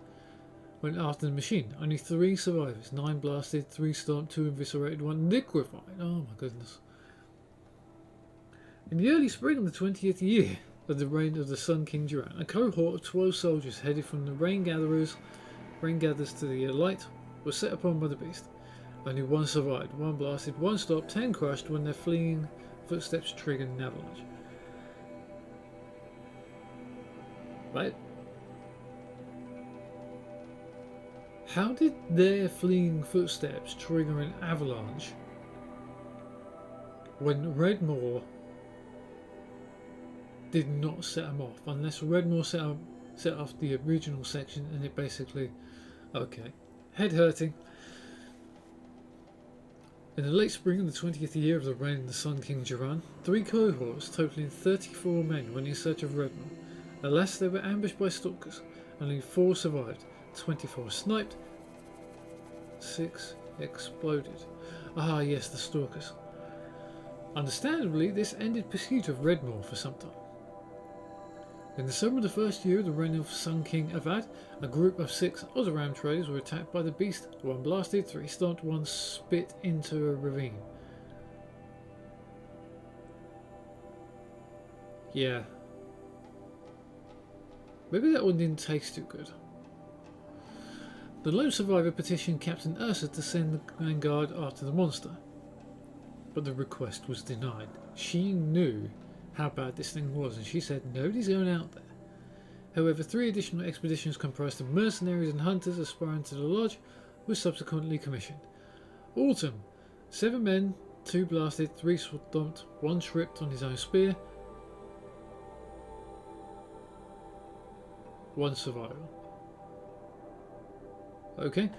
went after the machine. Only 3 survivors, 9 blasted, 3 stomped, 2 eviscerated, 1 liquefied. Oh my goodness. In the early spring of the 20th year of the reign of the Sun King Duran, a cohort of 12 soldiers headed from the rain gatherers to the light were set upon by the beast. Only 1 survived, 1 blasted, 1 stopped, 10 crushed when their fleeing footsteps triggered an avalanche. Right? How did their fleeing footsteps trigger an avalanche when Redmore did not set them off? Unless Redmore set off the original section and it basically... Okay. Head hurting. In the late spring of the 20th year of the reign of the Sun King Duran, 3 cohorts totaling 34 men went in search of Redmore. Alas, they were ambushed by stalkers. Only 4 survived. 24 sniped, 6 exploded. Ah yes, the stalkers. Understandably, this ended pursuit of Redmore for some time. In the summer of the first year of the reign of Sun King Avad, a group of 6 Oseram traders were attacked by the beast. 1 blasted, 3 stomped, 1 spit into a ravine. Yeah. Maybe that one didn't taste too good. The lone survivor petitioned Captain Ursa to send the vanguard after the monster, but the request was denied. She knew how bad this thing was, and she said nobody's going out there. However, 3 additional expeditions comprised of mercenaries and hunters aspiring to the lodge were subsequently commissioned. Autumn, 7 men, 2 blasted, 3 stomped, 1 tripped on his own spear, 1 survival. Okay.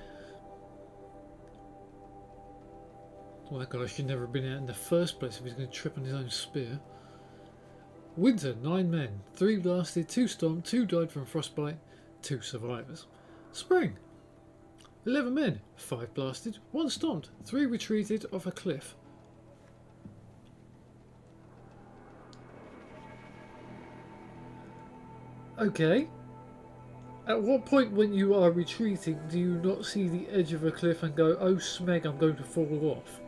Well, that guy should never have been out in the first place if he's going to trip on his own spear. Winter, 9 men, 3 blasted, 2 stomped, 2 died from frostbite, 2 survivors. Spring, 11 men, 5 blasted, 1 stomped, 3 retreated off a cliff. Okay. At what point when you are retreating do you not see the edge of a cliff and go, oh smeg, I'm going to fall off?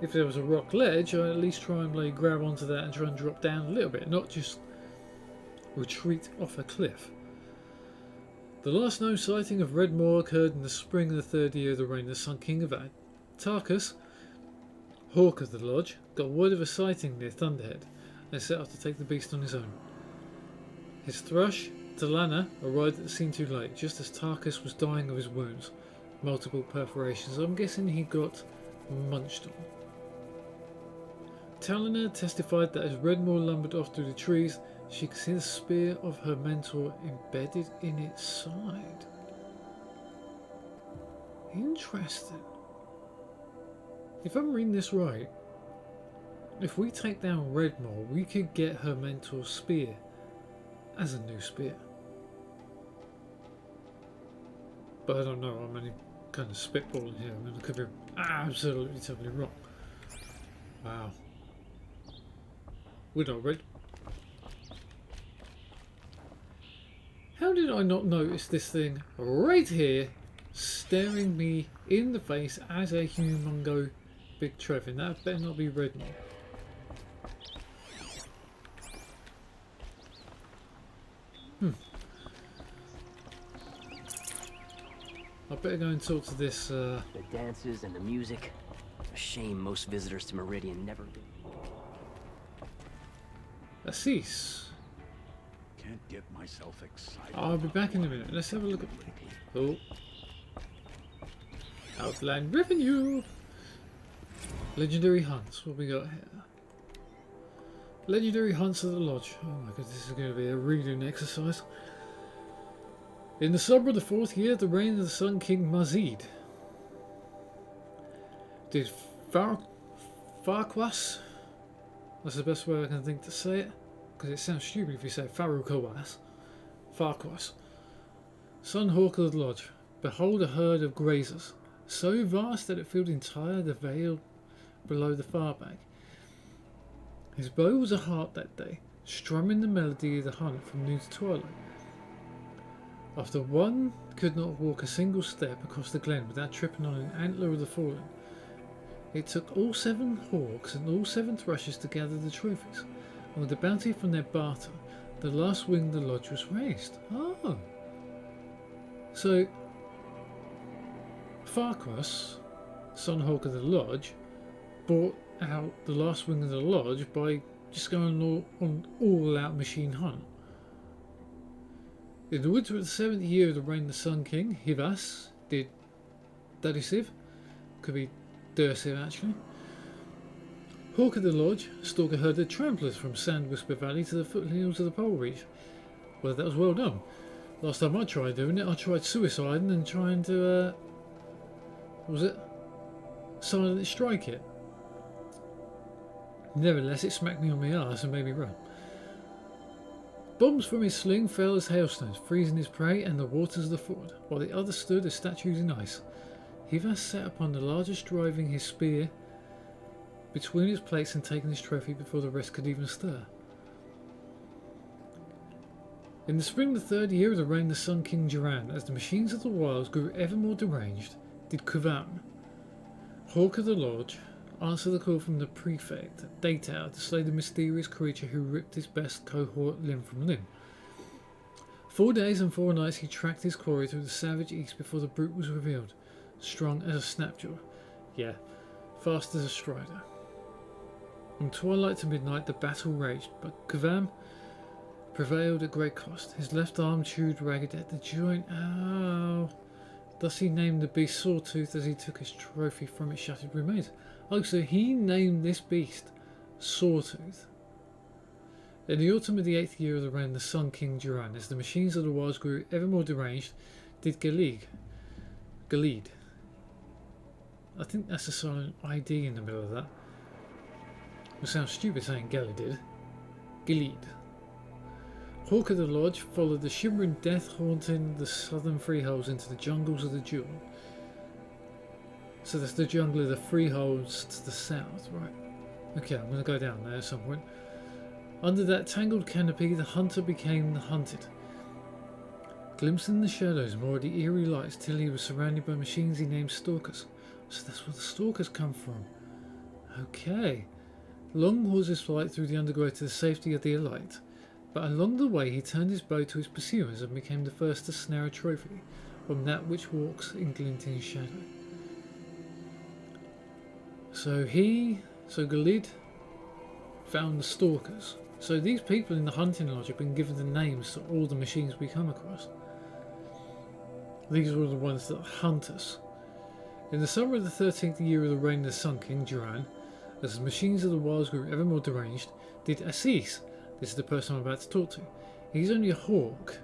If there was a rock ledge, I'd at least try and grab onto that and try and drop down a little bit, not just retreat off a cliff. The last known sighting of Redmoor occurred in the spring of the 3rd year of the reign of the Sun King of Tarkus. Hawk of the Lodge got word of a sighting near Thunderhead and set out to take the beast on his own. His thrush, Talana, arrived at the scene too late, just as Tarkus was dying of his wounds, multiple perforations. I'm guessing he got munched on. Talana testified that as Redmoor lumbered off through the trees, she could see the spear of her mentor embedded in its side. Interesting. If I'm reading this right, if we take down Redmoor, we could get her mentor's spear as a new spear. But I don't know, I'm only kind of spitballing here. I mean, I could be absolutely totally wrong. Wow. We're not red. How did I not notice this thing right here staring me in the face as a humongo big Trevin? That better not be Redmoor. I better go and talk to this. The dances and the music. A shame most visitors to Meridian never do. Assis. Can't get myself excited. I'll be back in a minute. Let's have a look at. Oh. Outland revenue. Legendary hunts. What we got here? Legendary hunts at the lodge. Oh my god, this is going to be a reading exercise. In the summer of the 4th year of the reign of the Sun King Mazid, did Farquas, that's the best way I can think to say it, because it sounds stupid if you say Farquas, Sunhawk of the Lodge, behold a herd of grazers, so vast that it filled entire the vale below the far bank. His bow was a harp that day, strumming the melody of the hunt from noon to twilight. After one could not walk a single step across the glen without tripping on an antler of the fallen, it took all 7 hawks and all 7 thrushes to gather the trophies, and with the bounty from their barter, the last wing of the lodge was raised. Oh! So, Farquas, Sunhawk of the Lodge, bought out the last wing of the lodge by just going on all-out machine hunt. In the winter of the 7th year of the reign of the Sun King, Hivas did Dadisiv, could be Dursiv actually. Hawk of the Lodge stalk a herd of tramplers from Sand Whisper Valley to the foothills of the Pole Reach. Well, that was well done. Last time I tried doing it, I tried suiciding and trying to, what was it? Silently strike it. Nevertheless, it smacked me on my arse and made me run. Bombs from his sling fell as hailstones, freezing his prey and the waters of the ford, while the others stood as statues in ice. Hivas sat upon the largest, driving his spear between his plates and taking his trophy before the rest could even stir. In the spring of the 3rd year of the reign of the Sun King Duran, as the machines of the wilds grew ever more deranged, did Kuvam, Hawk of the Lodge, answer the call from the prefect at Daytower to slay the mysterious creature who ripped his best cohort limb from limb. 4 days and 4 nights he tracked his quarry through the savage east before the brute was revealed, strong as a snapjaw, yeah, fast as a strider. From twilight to midnight the battle raged, but Kuvam prevailed at great cost. His left arm chewed ragged at the joint. Oh. Thus he named the beast Sawtooth as he took his trophy from its shattered remains. Oh, so he named this beast Sawtooth. In the autumn of the 8th year of the reign of the Sun King Duran, as the machines of the wilds grew ever more deranged, did Gilead. I think that's a silent ID in the middle of that. It sounds stupid saying Gilead. Hawk of the Lodge followed the shimmering death haunting the southern freeholds into the jungles of the Jewel. So that's the jungle of the freeholds to the south, right? Okay, I'm going to go down there at some point. Under that tangled canopy, the hunter became the hunted. Glimpsing the shadows, more of the eerie lights, till he was surrounded by machines he named stalkers. So that's where the stalkers come from. Okay. Long was his flight through the undergrowth to the safety of the elite. But along the way he turned his bow to his pursuers and became the first to snare a trophy from that which walks in glinting shadow. So Gilead found the stalkers. So these people in the hunting lodge have been given the names to all the machines we come across. These were the ones that hunt us. In the summer of the 13th year of the reign of the Sun King Duran, as the machines of the wilds grew ever more deranged, did Assis, this is the person I'm about to talk to, he's only a hawk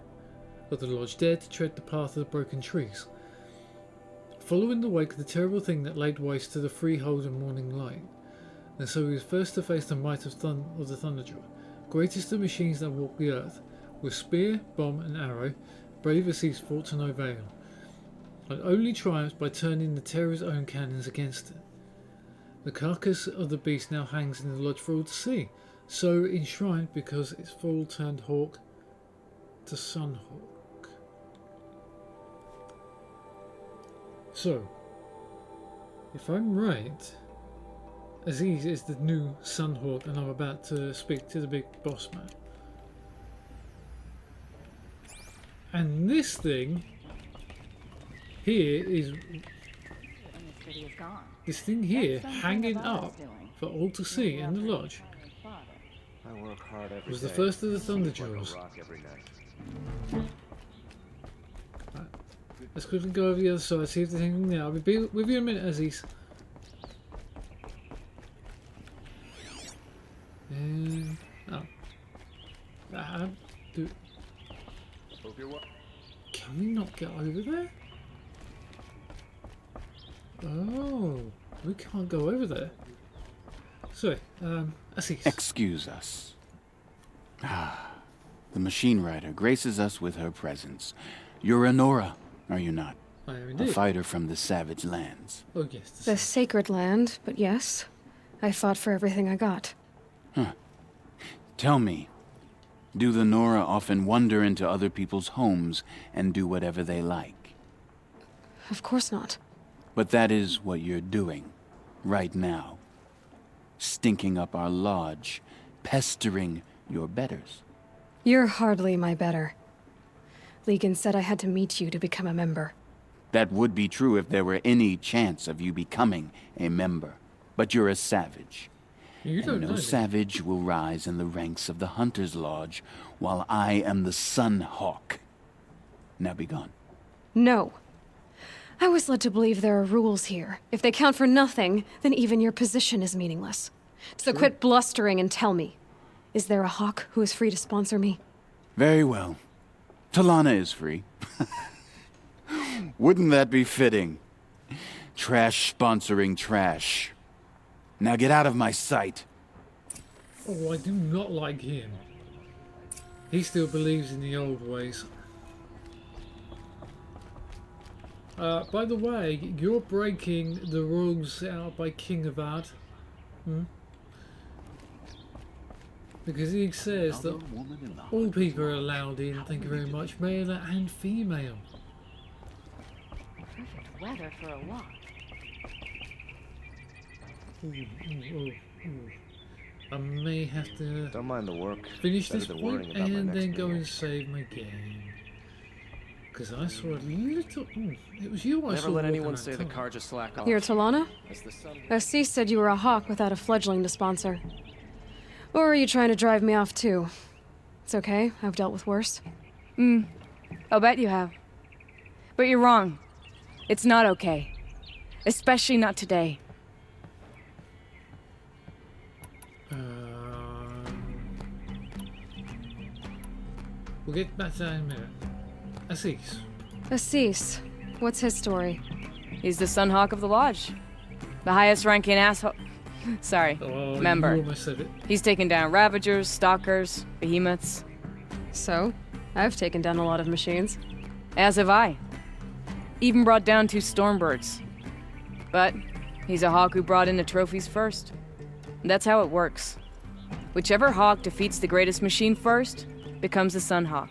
of the lodge, dared to tread the path of the broken trees. Following the wake of the terrible thing that laid waste to the freehold and morning light, and so he was first to face the might of the Thunderjaw, greatest of machines that walk the earth. With spear, bomb and arrow, brave Assis fought to no avail, and only triumphed by turning the terror's own cannons against it. The carcass of the beast now hangs in the lodge for all to see, so enshrined because its fall turned hawk to Sunhawk. So, if I'm right, Aziz is the new Sunhawk, and I'm about to speak to the big boss man. And this thing here is this thing here hanging up for all to see in the lodge. I work hard every Was the day. first of the Thunderjaws. Right. Let's quickly go over the other side, see if there's anything there. I'll be with you in a minute, Aziz. Oh. Can we not get over there? Oh, we can't go over there. Sorry, Assis. Excuse us. The machine rider graces us with her presence. You're a Nora, are you not? I am indeed. A fighter from the savage lands. Oh yes. The sacred land, but yes. I fought for everything I got. Huh. Tell me, do the Nora often wander into other people's homes and do whatever they like? Of course not. But that is what you're doing, right now. Stinking up our lodge, pestering your betters. You're hardly my better. Legan said I had to meet you to become a member. That would be true if there were any chance of you becoming a member. But you're a savage. You don't and no know me. savage will rise in the ranks of the Hunter's Lodge while I am the Sun Hawk. Now be gone. No. I was led to believe there are rules here. If they count for nothing, then even your position is meaningless. So quit blustering and tell me. Is there a hawk who is free to sponsor me? Very well. Talana is free. Wouldn't that be fitting? Trash sponsoring trash. Now get out of my sight. Oh, I do not like him. He still believes in the old ways. By the way, you're breaking the rules set out by King Avad. Because he says that all people are allowed in, thank you very much, male and female. Perfect weather for a walk. I may have to Don't mind the work. finish Better this than point worrying about my and next then go meal. and save my game. Because I saw a little... it was you I Never saw let walking anyone around say the town. car just slack off. You're Talana? As the sun Assis said you were a hawk without a fledgling to sponsor. Or are you trying to drive me off too? It's okay, I've dealt with worse. I'll bet you have. But you're wrong. It's not okay. Especially not today. We'll get back to that in a minute. Assis. Assis. What's his story? He's the Sunhawk of the Lodge. The highest ranking asshole. Sorry, member. You almost said it. He's taken down Ravagers, Stalkers, Behemoths. So? I've taken down a lot of machines. As have I. Even brought down 2 Stormbirds. But he's a Hawk who brought in the trophies first. That's how it works. Whichever Hawk defeats the greatest machine first becomes a Sunhawk.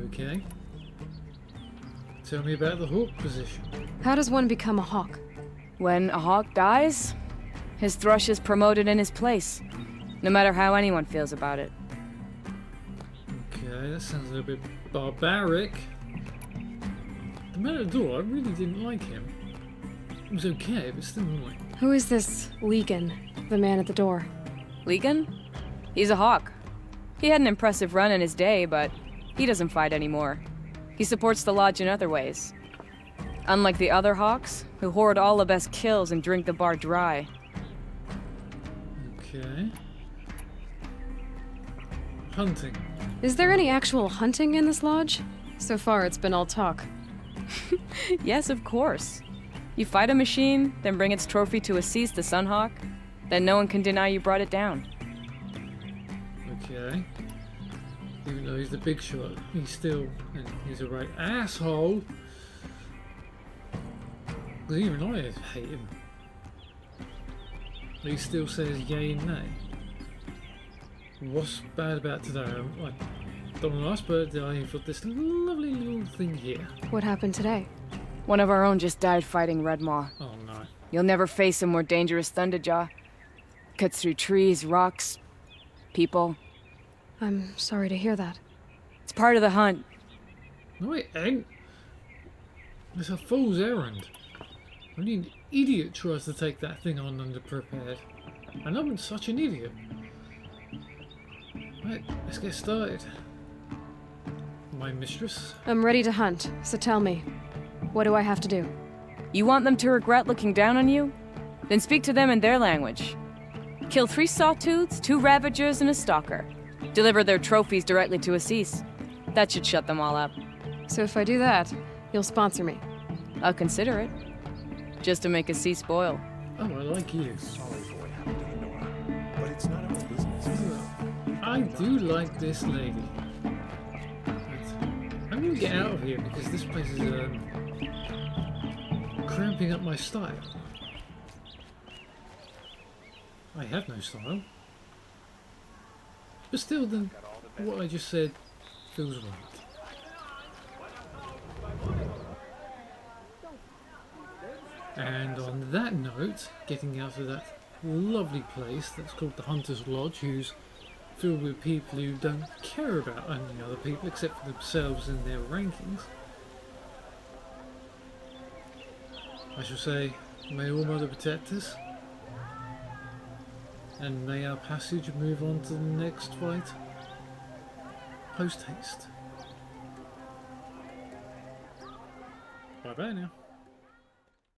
Okay. Tell me about the Hawk position. How does one become a Hawk? When a Hawk dies, his Thrush is promoted in his place, no matter how anyone feels about it. Okay, that sounds a little bit barbaric. The man at the door, I really didn't like him. It was okay, but still annoying. Who is this Legan, the man at the door? Legan? He's a Hawk. He had an impressive run in his day, but he doesn't fight anymore. He supports the Lodge in other ways. Unlike the other Hawks, who hoard all the best kills and drink the bar dry. Okay. Hunting. Is there any actual hunting in this lodge? So far, it's been all talk. Yes, of course. You fight a machine, then bring its trophy to Assis the Sunhawk, then no one can deny you brought it down. Okay. Even though he's the big shot, he's still, and he's a right asshole. Because even I hate him. But he still says yay and nay. What's bad about today? I don't want to ask, but I've got this lovely little thing here. What happened today? One of our own just died fighting Red Maw. Oh no. You'll never face a more dangerous Thunderjaw. Cuts through trees, rocks, people. I'm sorry to hear that. It's part of the hunt. No, it ain't. It's a fool's errand. Only an idiot tries to take that thing on underprepared. And I'm such an idiot. Right, let's get started. My mistress? I'm ready to hunt, so tell me, what do I have to do? You want them to regret looking down on you? Then speak to them in their language. Kill 3 Sawtooths, 2 Ravagers, and a Stalker. Deliver their trophies directly to Assis. That should shut them all up. So if I do that, you'll sponsor me? I'll consider it. Just to make Assis spoil. Oh, I like you. Sorry for what happened to Nora, but it's none of our business. I do like this lady. I'm gonna get out of here because this place is cramping up my style. I have no style. But still, then, what I just said feels right. And on that note, getting out of that lovely place that's called the Hunter's Lodge, who's filled with people who don't care about any other people except for themselves and their rankings, I shall say, may All Mother protect us, and may our passage move on to the next fight post haste. Bye bye now.